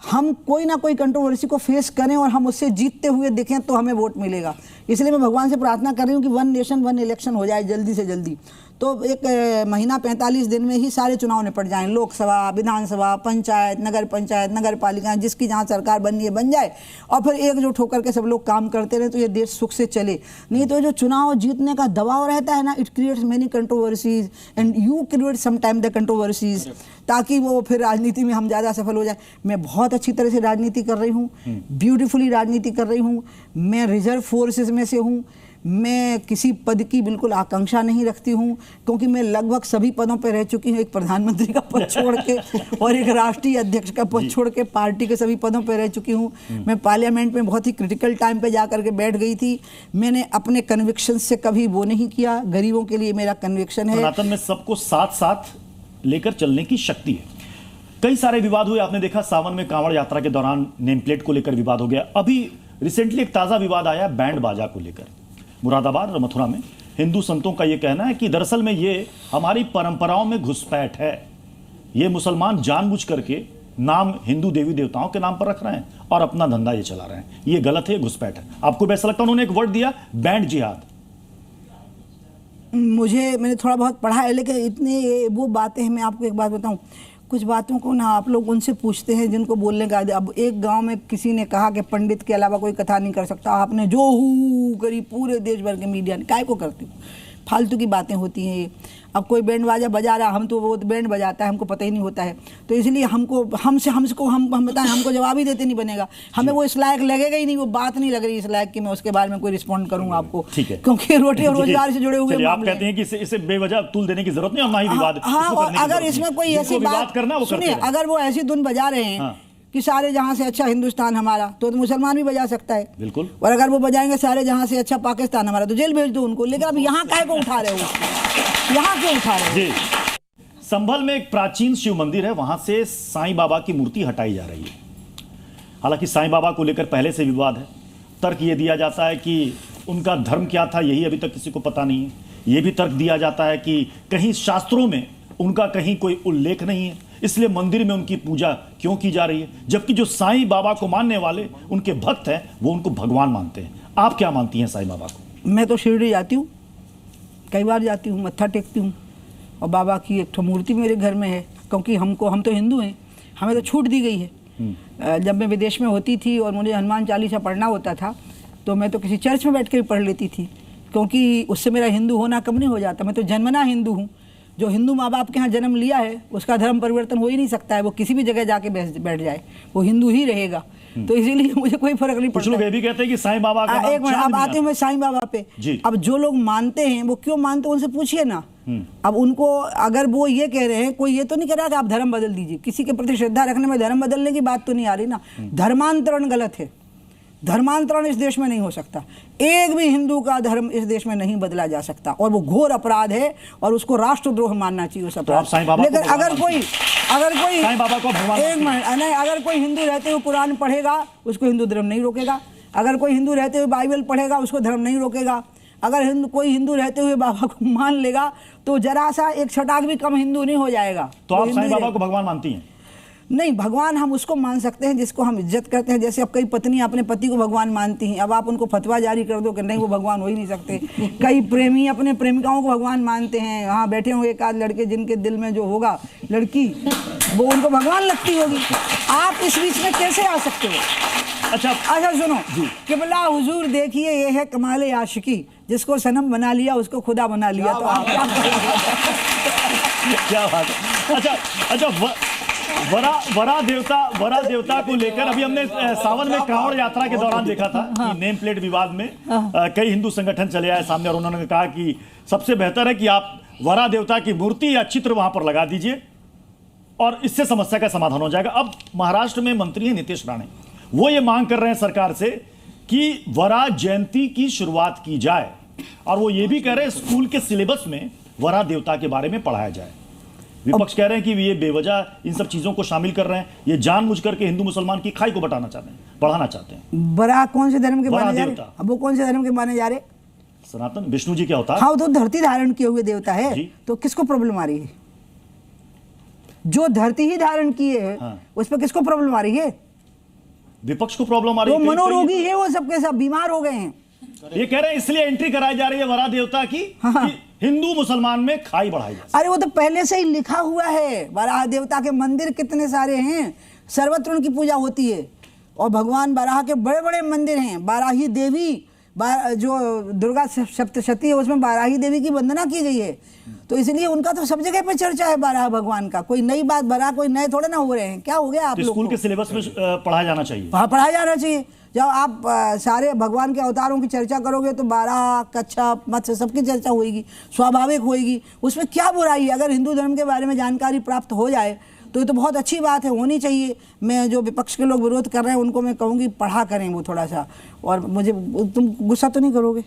हम कोई ना कोई कंट्रोवर्सी को फेस करें और हम उससे जीतते हुए दिखें तो हमें वोट मिलेगा। इसलिए मैं भगवान से प्रार्थना कर रही हूँ कि 1 नेशन 1 इलेक्शन हो जाए जल्दी से जल्दी, तो एक महीना 45 दिन में ही सारे चुनाव निपट जाएं। लोकसभा, विधानसभा, पंचायत, नगर पालिका, जिसकी जहाँ सरकार बननी है बन जाए और फिर एकजुट होकर के सब लोग काम करते रहे तो ये देश सुख से चले। नहीं तो जो चुनाव जीतने का दबाव रहता है ना, it creates many controversies and you create some time the controversies, ताकि वो फिर राजनीति में हम ज़्यादा सफल हो जाए। मैं बहुत अच्छी तरह से राजनीति कर रही हूँ, ब्यूटीफुली राजनीति कर रही हूँ। मैं रिजर्व फोर्सेज में से हूँ। मैं किसी पद की बिल्कुल आकांक्षा नहीं रखती हूँ, क्योंकि मैं लगभग सभी पदों पर रह चुकी हूँ। एक प्रधानमंत्री का पद छोड़ के और एक राष्ट्रीय अध्यक्ष का पद छोड़ के पार्टी के सभी पदों पर रह चुकी हूँ। मैं पार्लियामेंट में बहुत ही क्रिटिकल टाइम पे जा करके बैठ गई थी। मैंने अपने कन्विक्शन से कभी वो नहीं किया। गरीबों के लिए मेरा कन्विक्शन है। सनातन में सबको साथ साथ लेकर चलने की शक्ति है। कई सारे विवाद हुए, आपने देखा सावन में कांवड़ यात्रा के दौरान नेम प्लेट को लेकर विवाद हो गया। अभी रिसेंटली एक ताजा विवाद आया बैंड बाजा को लेकर। मुरादाबाद और मथुरा में हिंदू संतों का यह कहना है कि दरअसल में ये हमारी परंपराओं में घुसपैठ है। ये मुसलमान जानबूझ करके नाम हिंदू देवी देवताओं के नाम पर रख रहे हैं और अपना धंधा ये चला रहे हैं। ये गलत है, घुसपैठ है। आपको ऐसा लगता है? उन्होंने एक वर्ड दिया, बैंड जिहाद। मैंने थोड़ा बहुत पढ़ा है, लेकिन इतने वो बातें हैं। मैं आपको एक बात बताऊं, कुछ बातों को ना आप लोग उनसे पूछते हैं जिनको बोलने का। अब एक गांव में किसी ने कहा कि पंडित के अलावा कोई कथा नहीं कर सकता। आपने जो हू करी पूरे देश भर के मीडिया ने, काय को करती हूँ? फालतू की बातें होती हैं ये। अब कोई बैंड बाजा बजा रहा, हम तो वो बैंड बजाता है, हमको पता ही नहीं होता है। तो इसलिए हम बताएं, हमको जवाब ही देते नहीं बनेगा। हमें वो इस लायक लगेगा ही नहीं, वो बात नहीं लग रही इस लायक कि मैं उसके बारे में कोई रिस्पॉन्ड करूंगा आपको, क्योंकि रोटी और रोजगार से जुड़े हुए आप कहते हैं कि इसे बेवजह तूल देने की जरूरत नहीं, और ना ही विवाद। हाँ, अगर इसमें कोई ऐसी बात करना, सुनिए, अगर वो ऐसी धुन बजा रहे हैं कि सारे जहां से अच्छा हिंदुस्तान हमारा, तो मुसलमान भी बजा सकता है, बिल्कुल। और अगर वो बजाएंगे सारे जहां से अच्छा पाकिस्तान हमारा, तो जेल भेज दो उनको। लेकिन अब यहाँ काहे को उठा रहे हो? यहाँ क्यों उठा रहे हो? संभल में एक प्राचीन शिव मंदिर है, वहां से साईं बाबा की मूर्ति हटाई जा रही है। हालांकि साईं बाबा को लेकर पहले से विवाद है। तर्क ये दिया जाता है कि उनका धर्म क्या था, यही अभी तक किसी को पता नहीं है। यह भी तर्क दिया जाता है कि कहीं शास्त्रों में उनका कहीं कोई उल्लेख नहीं है, इसलिए मंदिर में उनकी पूजा क्यों की जा रही है, जबकि जो साईं बाबा को मानने वाले उनके भक्त हैं वो उनको भगवान मानते हैं। आप क्या मानती हैं साईं बाबा को? मैं तो शिरडी जाती हूँ, कई बार जाती हूँ, मत्था टेकती हूँ, और बाबा की एक मूर्ति मेरे घर में है, क्योंकि हम तो हिंदू हैं, हमें तो छूट दी गई है। जब मैं विदेश में होती थी और मुझे हनुमान चालीसा पढ़ना होता था, तो मैं तो किसी चर्च में बैठ कर पढ़ लेती थी, क्योंकि उससे मेरा हिंदू होना कम नहीं हो जाता। मैं तो जन्मना हिंदू हूँ। जो हिंदू माँ बाप के यहाँ जन्म लिया है उसका धर्म परिवर्तन हो ही नहीं सकता है। वो किसी भी जगह जाके बैठ जाए, वो हिंदू ही रहेगा। तो इसीलिए मुझे कोई फर्क नहीं पड़ता। कुछ लोग ये भी कहते हैं कि साईं बाबा का एक मिनट, अब आते हैं मैं साईं बाबा पे। अब जो लोग मानते हैं वो क्यों मानते हैं उनसे पूछिए ना। अब उनको, अगर वो ये कह रहे हैं, कोई ये तो नहीं कह रहा कि आप धर्म बदल दीजिए। किसी के प्रति श्रद्धा रखने में धर्म बदलने की बात तो नहीं आ रही ना। धर्मांतरण गलत है। धर्मांतरण इस देश में नहीं हो सकता। एक भी हिंदू का धर्म इस देश में नहीं बदला जा सकता, और वो घोर अपराध है और उसको राष्ट्रद्रोह मानना चाहिए उस अपराध। लेकिन अगर कोई साईं बाबा को भगवान, एक मिनट नहीं, अगर कोई हिंदू रहते हुए कुरान पढ़ेगा उसको हिंदू धर्म नहीं रोकेगा। अगर कोई हिंदू रहते हुए बाइबल पढ़ेगा उसको धर्म नहीं रोकेगा। अगर कोई हिंदू रहते हुए बाबा को मान लेगा तो जरा सा एक छटाक भी कम हिंदू नहीं हो जाएगा। तो आप साईं बाबा को भगवान मानती हैं? नहीं, भगवान हम उसको मान सकते हैं जिसको हम इज्जत करते हैं। जैसे अब कई पत्नी अपने पति को भगवान मानती हैं, अब आप उनको फतवा जारी कर दो कि नहीं वो भगवान हो ही नहीं सकते। कई प्रेमी अपने प्रेमिकाओं को भगवान मानते हैं। वहाँ बैठे होंगे एक आध लड़के जिनके दिल में जो होगा लड़की, वो उनको भगवान लगती होगी। आप इस बीच में कैसे आ सकते हो? अच्छा सुनो, किबला हुजूर देखिए, ये है कमाल आशिकी, जिसको सनम बना लिया उसको खुदा बना लिया। तो आप क्या बात है। अच्छा वरा देवता को लेकर अभी हमने सावन में कांवड़ यात्रा के दौरान देखा था कि नेम प्लेट विवाद में कई हिंदू संगठन चले आए सामने और उन्होंने कहा कि सबसे बेहतर है कि आप वरा देवता की मूर्ति या चित्र वहां पर लगा दीजिए और इससे समस्या का समाधान हो जाएगा। अब महाराष्ट्र में मंत्री हैं नीतीश राणे, वो ये मांग कर रहे हैं सरकार से कि वरा जयंती की शुरुआत की जाए और वो ये भी कह रहे हैं स्कूल के सिलेबस में वरा देवता के बारे में पढ़ाया जाए। विपक्ष कह रहे हैं कि ये बेवजह इन सब चीजों को शामिल कर रहे हैं, ये जानबूझ करके हिंदू मुसलमान की खाई को बढ़ाना चाहते हैं, बढ़ाना चाहते हैं। वरा कौन से धर्म के वरा माने जा देवता। रहे? अब वो कौन से धर्म के माने जा रहे? सनातन विष्णु जी क्या होता है? हाँ, वो तो धरती धारण किए हुए देवता है, जी। तो किसको प्रॉब्लम आ रही है? जो धरती ही धारण किए है हाँ। उस पर किसको प्रॉब्लम आ रही है? विपक्ष को प्रॉब्लम आ रही वो है। मनोरोगी है, वो सबके सब बीमार हो गए हैं। ये कह रहे हैं इसलिए एंट्री कराई जा रही है वरा देवता की हाँ। कि हिंदू मुसलमान में खाई बढ़ाई जाए। अरे वो तो पहले से ही लिखा हुआ है, वराह देवता के मंदिर कितने सारे हैं, सर्वत्र उनकी पूजा होती है और भगवान वराह के बड़े बड़े मंदिर हैं। वाराही देवी जो दुर्गा सप्तशती है उसमें वाराही देवी की वंदना की गई है, तो इसलिए उनका तो सब जगह पे चर्चा है वराह भगवान का। कोई नई बात वराह कोई नए थोड़े ना हो रहे हैं, क्या हो गया आप तो लोग स्कूल को? के सिलेबस में पढ़ाया जाना चाहिए। वहाँ पढ़ाया जाना चाहिए। जब आप सारे भगवान के अवतारों की चर्चा करोगे तो बारह कच्छप मत्स्य सबकी चर्चा होगी, स्वाभाविक होगी, उसमें क्या बुराई है? अगर हिंदू धर्म के बारे में जानकारी प्राप्त हो जाए तो ये तो बहुत अच्छी बात है, होनी चाहिए। मैं जो विपक्ष के लोग विरोध कर रहे हैं उनको मैं कहूँगी पढ़ा करें वो थोड़ा सा। और मुझे तुम गुस्सा तो नहीं करोगे?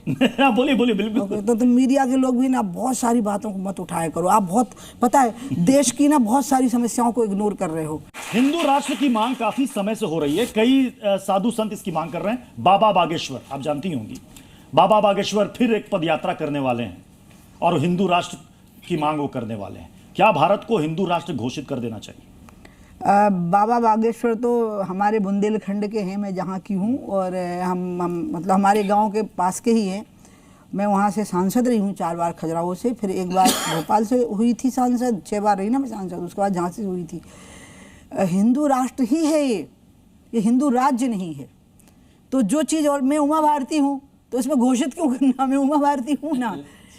बोलिए बोलिए, बिल्कुल। तो तुम मीडिया के लोग भी ना बहुत सारी बातों को मत उठाया करो। आप बहुत पता है देश की ना बहुत सारी समस्याओं को इग्नोर कर रहे हो। हिंदू राष्ट्र की मांग काफी समय से हो रही है, कई साधु संत इसकी मांग कर रहे हैं। बाबा बागेश्वर आप जानती होंगी, बाबा बागेश्वर फिर एक पद यात्रा करने वाले हैं और हिंदू राष्ट्र की मांग वो करने वाले हैं। क्या भारत को हिंदू राष्ट्र घोषित कर देना चाहिए? बाबा बागेश्वर तो हमारे बुंदेलखंड के हैं, मैं जहाँ की हूँ, और हम मतलब हमारे गांव के पास के ही हैं। मैं वहाँ से सांसद रही हूँ 4 बार खजुराहो से, फिर एक बार भोपाल से हुई थी सांसद, 6 बार रही ना मैं सांसद, उसके बाद झांसी से हुई थी। हिंदू राष्ट्र ही है ये हिंदू राज्य नहीं है। तो जो चीज़, और मैं उमा भारती हूँ तो इसमें घोषित क्यों करना? मैं उमा भारती हूँ ना,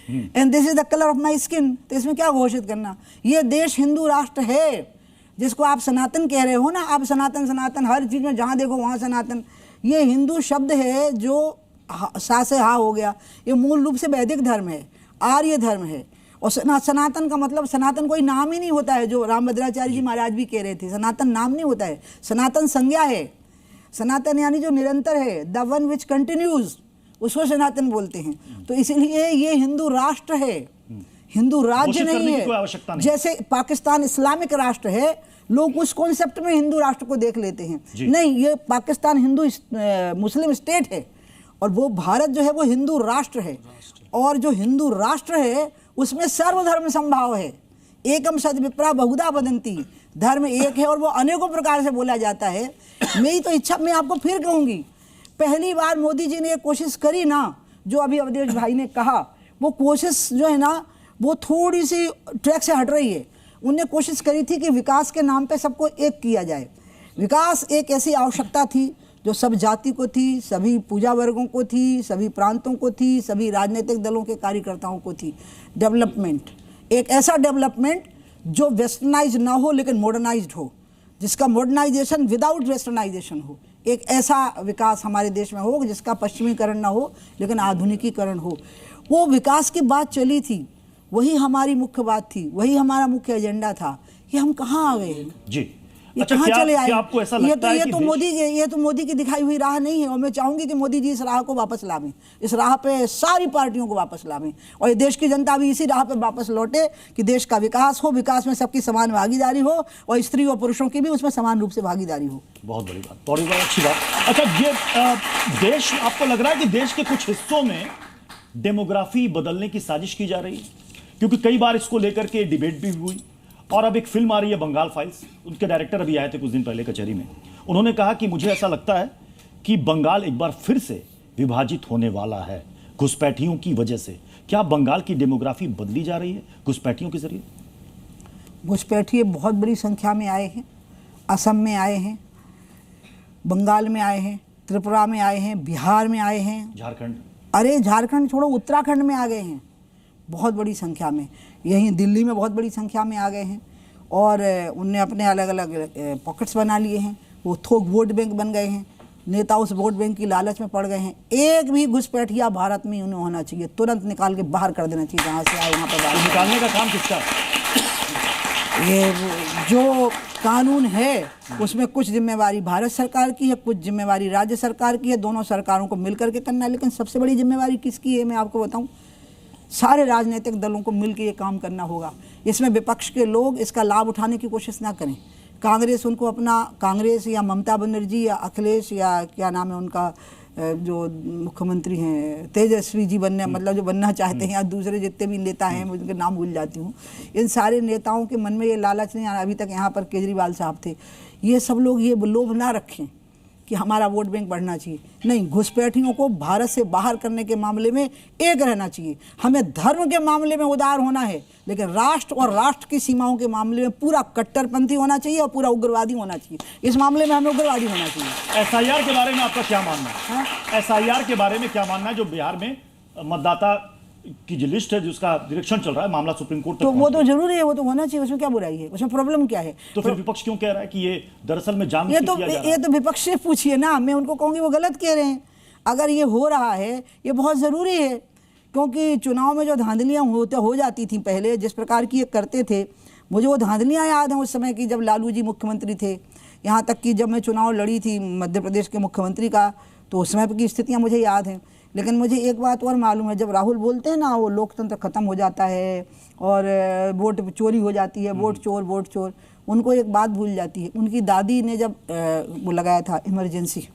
and this is the colour of my skin, तो इसमें क्या घोषित करना? ये देश हिंदू राष्ट्र है, जिसको आप सनातन कह रहे हो ना, आप सनातन सनातन हर चीज़ में जहाँ देखो वहाँ सनातन। ये हिंदू शब्द है जो सा से हा हो गया, ये मूल रूप से वैदिक धर्म है, आर्य धर्म है। और सनातन का मतलब, सनातन कोई नाम ही नहीं होता है, जो रामभद्राचार्य जी महाराज भी कह रहे थे, सनातन नाम नहीं होता है, सनातन संज्ञा है। सनातन यानी जो निरंतर है, द वन विच कंटिन्यूज, उसको सनातन बोलते हैं। तो इसलिए ये हिंदू राष्ट्र है, हिंदू राज्य नहीं है। जैसे पाकिस्तान इस्लामिक राष्ट्र है, लोग उस कॉन्सेप्ट में हिंदू राष्ट्र को देख लेते हैं, नहीं, ये पाकिस्तान हिंदू मुस्लिम स्टेट है और वो भारत जो है वो हिंदू राष्ट्र है। और जो हिंदू राष्ट्र है उसमें सर्वधर्म संभाव है, एकम सद विप्रा बहुधा वदंती, धर्म एक है और वो अनेकों प्रकार से बोला जाता है। मेरी तो इच्छा, मैं आपको फिर कहूँगी, पहली बार मोदी जी ने एक कोशिश करी ना, जो अभी अवधेश भाई ने कहा, वो कोशिश जो है ना वो थोड़ी सी ट्रैक से हट रही है। उनने कोशिश करी थी कि विकास के नाम पे सबको एक किया जाए। विकास एक ऐसी आवश्यकता थी जो सब जाति को थी, सभी पूजा वर्गों को थी, सभी प्रांतों को थी, सभी राजनीतिक दलों के कार्यकर्ताओं को थी। डेवलपमेंट, एक ऐसा डेवलपमेंट जो वेस्टर्नाइज ना हो लेकिन मॉडर्नाइज्ड हो, जिसका मॉडर्नाइजेशन विदाउट वेस्टर्नाइजेशन हो। एक ऐसा विकास हमारे देश में हो जिसका पश्चिमीकरण ना हो लेकिन आधुनिकीकरण हो। वो विकास की बात चली थी, वही हमारी मुख्य बात थी, वही हमारा मुख्य एजेंडा था। ये हम कहाँ आ गए जी? ये अच्छा, कहाँ चले आए? आपको ऐसा लगता है कि ये तो मोदी की दिखाई हुई राह नहीं है, और मैं चाहूंगी कि मोदी जी इस राह को वापस लावें, इस राह पे सारी पार्टियों को वापस लावें और ये देश की जनता भी इसी राह पे वापस लौटे कि देश का विकास हो, विकास में सबकी समान भागीदारी हो और स्त्री और पुरुषों की भी उसमें समान रूप से भागीदारी हो। बहुत बड़ी बात, बड़ी बात, अच्छी बात। अच्छा, ये देश, आपको लग रहा है कि देश के कुछ हिस्सों में डेमोग्राफी बदलने की साजिश की जा रही है? क्योंकि कई बार इसको लेकर के डिबेट भी हुई और अब एक फिल्म आ रही है बंगाल फाइल्स, उनके डायरेक्टर अभी आए थे कुछ दिन पहले कचहरी में। उन्होंने कहा कि मुझे ऐसा लगता है कि बंगाल एक बार फिर से विभाजित होने वाला है घुसपैठियों की वजह से। क्या बंगाल की डेमोग्राफी बदली जा रही है घुसपैठियों के जरिए? घुसपैठिए बहुत बड़ी संख्या में आए हैं, असम में आए हैं, बंगाल में आए हैं, त्रिपुरा में आए हैं, बिहार में आए हैं, झारखंड, अरे झारखंड छोड़ो, उत्तराखंड में आ गए हैं बहुत बड़ी संख्या में, यहीं दिल्ली में बहुत बड़ी संख्या में आ गए हैं। और उनने अपने अलग अलग पॉकेट्स बना लिए हैं, वो थोक वोट बैंक बन गए हैं, नेता उस वोट बैंक की लालच में पड़ गए हैं। एक भी घुसपैठिया भारत में उन्हें होना चाहिए, तुरंत निकाल के बाहर कर देना चाहिए, जहाँ से आए वहाँ पर बाहर। निकालने का काम किसका है? ये जो कानून है उसमें कुछ जिम्मेवारी भारत सरकार की है, कुछ जिम्मेवारी राज्य सरकार की है, दोनों सरकारों को मिलकर के करना है। लेकिन सबसे बड़ी जिम्मेवारी किसकी है मैं आपको बताऊं, सारे राजनीतिक दलों को मिलकर ये काम करना होगा। इसमें विपक्ष के लोग इसका लाभ उठाने की कोशिश ना करें। कांग्रेस उनको अपना, कांग्रेस या ममता बनर्जी या अखिलेश या क्या नाम है उनका जो मुख्यमंत्री हैं तेजस्वी जी बनने, मतलब जो बनना चाहते हैं, या दूसरे जितने भी नेता हैं मैं उनके नाम भूल जाती हूँ, इन सारे नेताओं के मन में ये लालच नहीं आया। अभी तक यहाँ पर केजरीवाल साहब थे, ये सब लोग ये लोभ ना रखें कि हमारा वोट बैंक बढ़ना चाहिए। नहीं, घुसपैठियों को भारत से बाहर करने के मामले में एक रहना चाहिए। हमें धर्म के मामले में उदार होना है, लेकिन राष्ट्र और राष्ट्र की सीमाओं के मामले में पूरा कट्टरपंथी होना चाहिए और पूरा उग्रवादी होना चाहिए। इस मामले में हमें उग्रवादी होना चाहिए। एसआईआर के बारे में आपका क्या मानना है? एसआईआर के बारे में क्या मानना है, जो बिहार में मतदाता की जो लिस्ट है जिसका निरीक्षण चल रहा है, मामला सुप्रीम कोर्ट तक तो वो तो जरूरी है, वो तो होना चाहिए, उसमें क्या बुराई है, उसमें प्रॉब्लम क्या है? तो फिर विपक्ष क्यों कह रहा है कि ये दरअसल में जानबूझ ये के तो किया जा रहा है? ये तो विपक्ष से पूछिए ना, मैं उनको कहूँगी वो गलत कह रहे हैं। अगर ये हो रहा है, ये बहुत ज़रूरी है, क्योंकि चुनाव में जो धांधलियाँ हो जाती थी पहले, जिस प्रकार की ये करते थे, मुझे वो धांधलियाँ याद हैं उस समय की जब लालू जी मुख्यमंत्री थे। यहाँ तक कि जब मैं चुनाव लड़ी थी मध्य प्रदेश के मुख्यमंत्री का, तो उस समय की स्थितियाँ मुझे याद हैं। लेकिन मुझे एक बात और मालूम है, जब राहुल बोलते हैं ना वो लोकतंत्र ख़त्म हो जाता है और वोट चोरी हो जाती है, वोट चोर, उनको एक बात भूल जाती है। उनकी दादी ने जब वो लगाया था इमरजेंसी,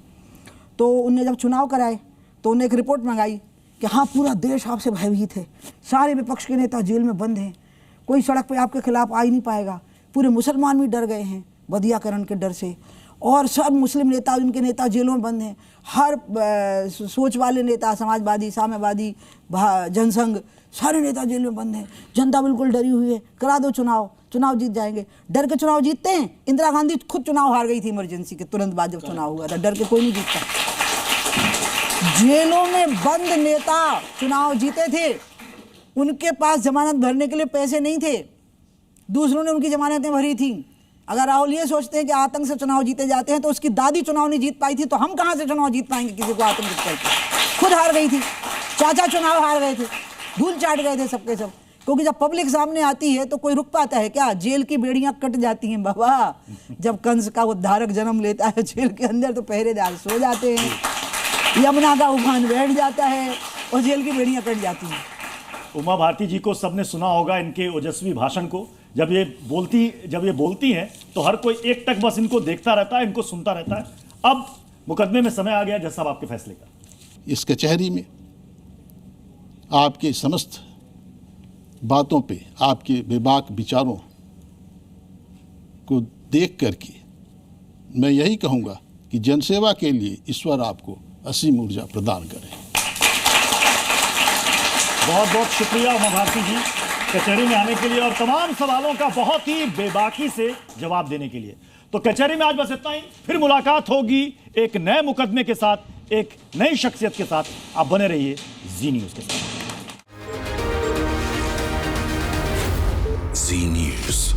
तो उनने जब चुनाव कराए तो उन्हें एक रिपोर्ट मंगाई कि हाँ पूरा देश आपसे भयभीत है, सारे विपक्ष के नेता जेल में बंद हैं, कोई सड़क पे आपके खिलाफ आ ही नहीं पाएगा, पूरे मुसलमान भी डर गए हैं बदियाकरण के डर से, और सब मुस्लिम नेता, उनके नेता जेलों में बंद हैं। हर सोच वाले नेता, समाजवादी, साम्यवादी, जनसंघ, सारे नेता जेल में बंद हैं। जनता बिल्कुल डरी हुई है, करा दो चुनाव जीत जाएंगे। डर के चुनाव जीतते हैं? इंदिरा गांधी खुद चुनाव हार गई थी इमरजेंसी के तुरंत बाद, जब चुनाव हुआ था। डर के कोई नहीं जीतता। जेलों में बंद नेता चुनाव जीते थे, उनके पास जमानत भरने के लिए पैसे नहीं थे, दूसरों ने उनकी जमानतें भरी थी। अगर राहुल ये सोचते हैं कि आतंक से चुनाव जीते जाते हैं, तो उसकी दादी चुनाव नहीं जीत पाई थी, तो हम कहां से चुनाव जीत पाएंगे किसी को आतंकित करके? खुद हार गई थी, चाचा चुनाव हार गए थे, धूल चाट गए थे सबके सब। क्योंकि जब पब्लिक सामने आती है तो कोई रुक पाता है क्या? जेल की बेड़ियां कट जाती हैं बाबा। जब कंस का उद्धारक जन्म लेता है जेल के अंदर, तो पहरेदार सो जाते हैं, यमुना का उफान बैठ जाता है और जेल की बेड़ियां कट जाती हैं। उमा भारती जी को सबने सुना होगा, इनके ओजस्वी भाषण को। जब ये बोलती हैं तो हर कोई एक टक बस इनको देखता रहता है, इनको सुनता रहता है। अब मुकदमे में समय आ गया जज साहब आपके फैसले का। इस कचहरी में आपके समस्त बातों पे, आपके बेबाक विचारों को देख करके मैं यही कहूँगा कि जनसेवा के लिए ईश्वर आपको असीम ऊर्जा प्रदान करें। बहुत बहुत शुक्रिया उमा भारती जी कचहरी में आने के लिए और तमाम सवालों का बहुत ही बेबाकी से जवाब देने के लिए। तो कचहरी में आज बस इतना ही, फिर मुलाकात होगी एक नए मुकदमे के साथ, एक नई शख्सियत के साथ। आप बने रहिए जी न्यूज़ के साथ। जी न्यूज़।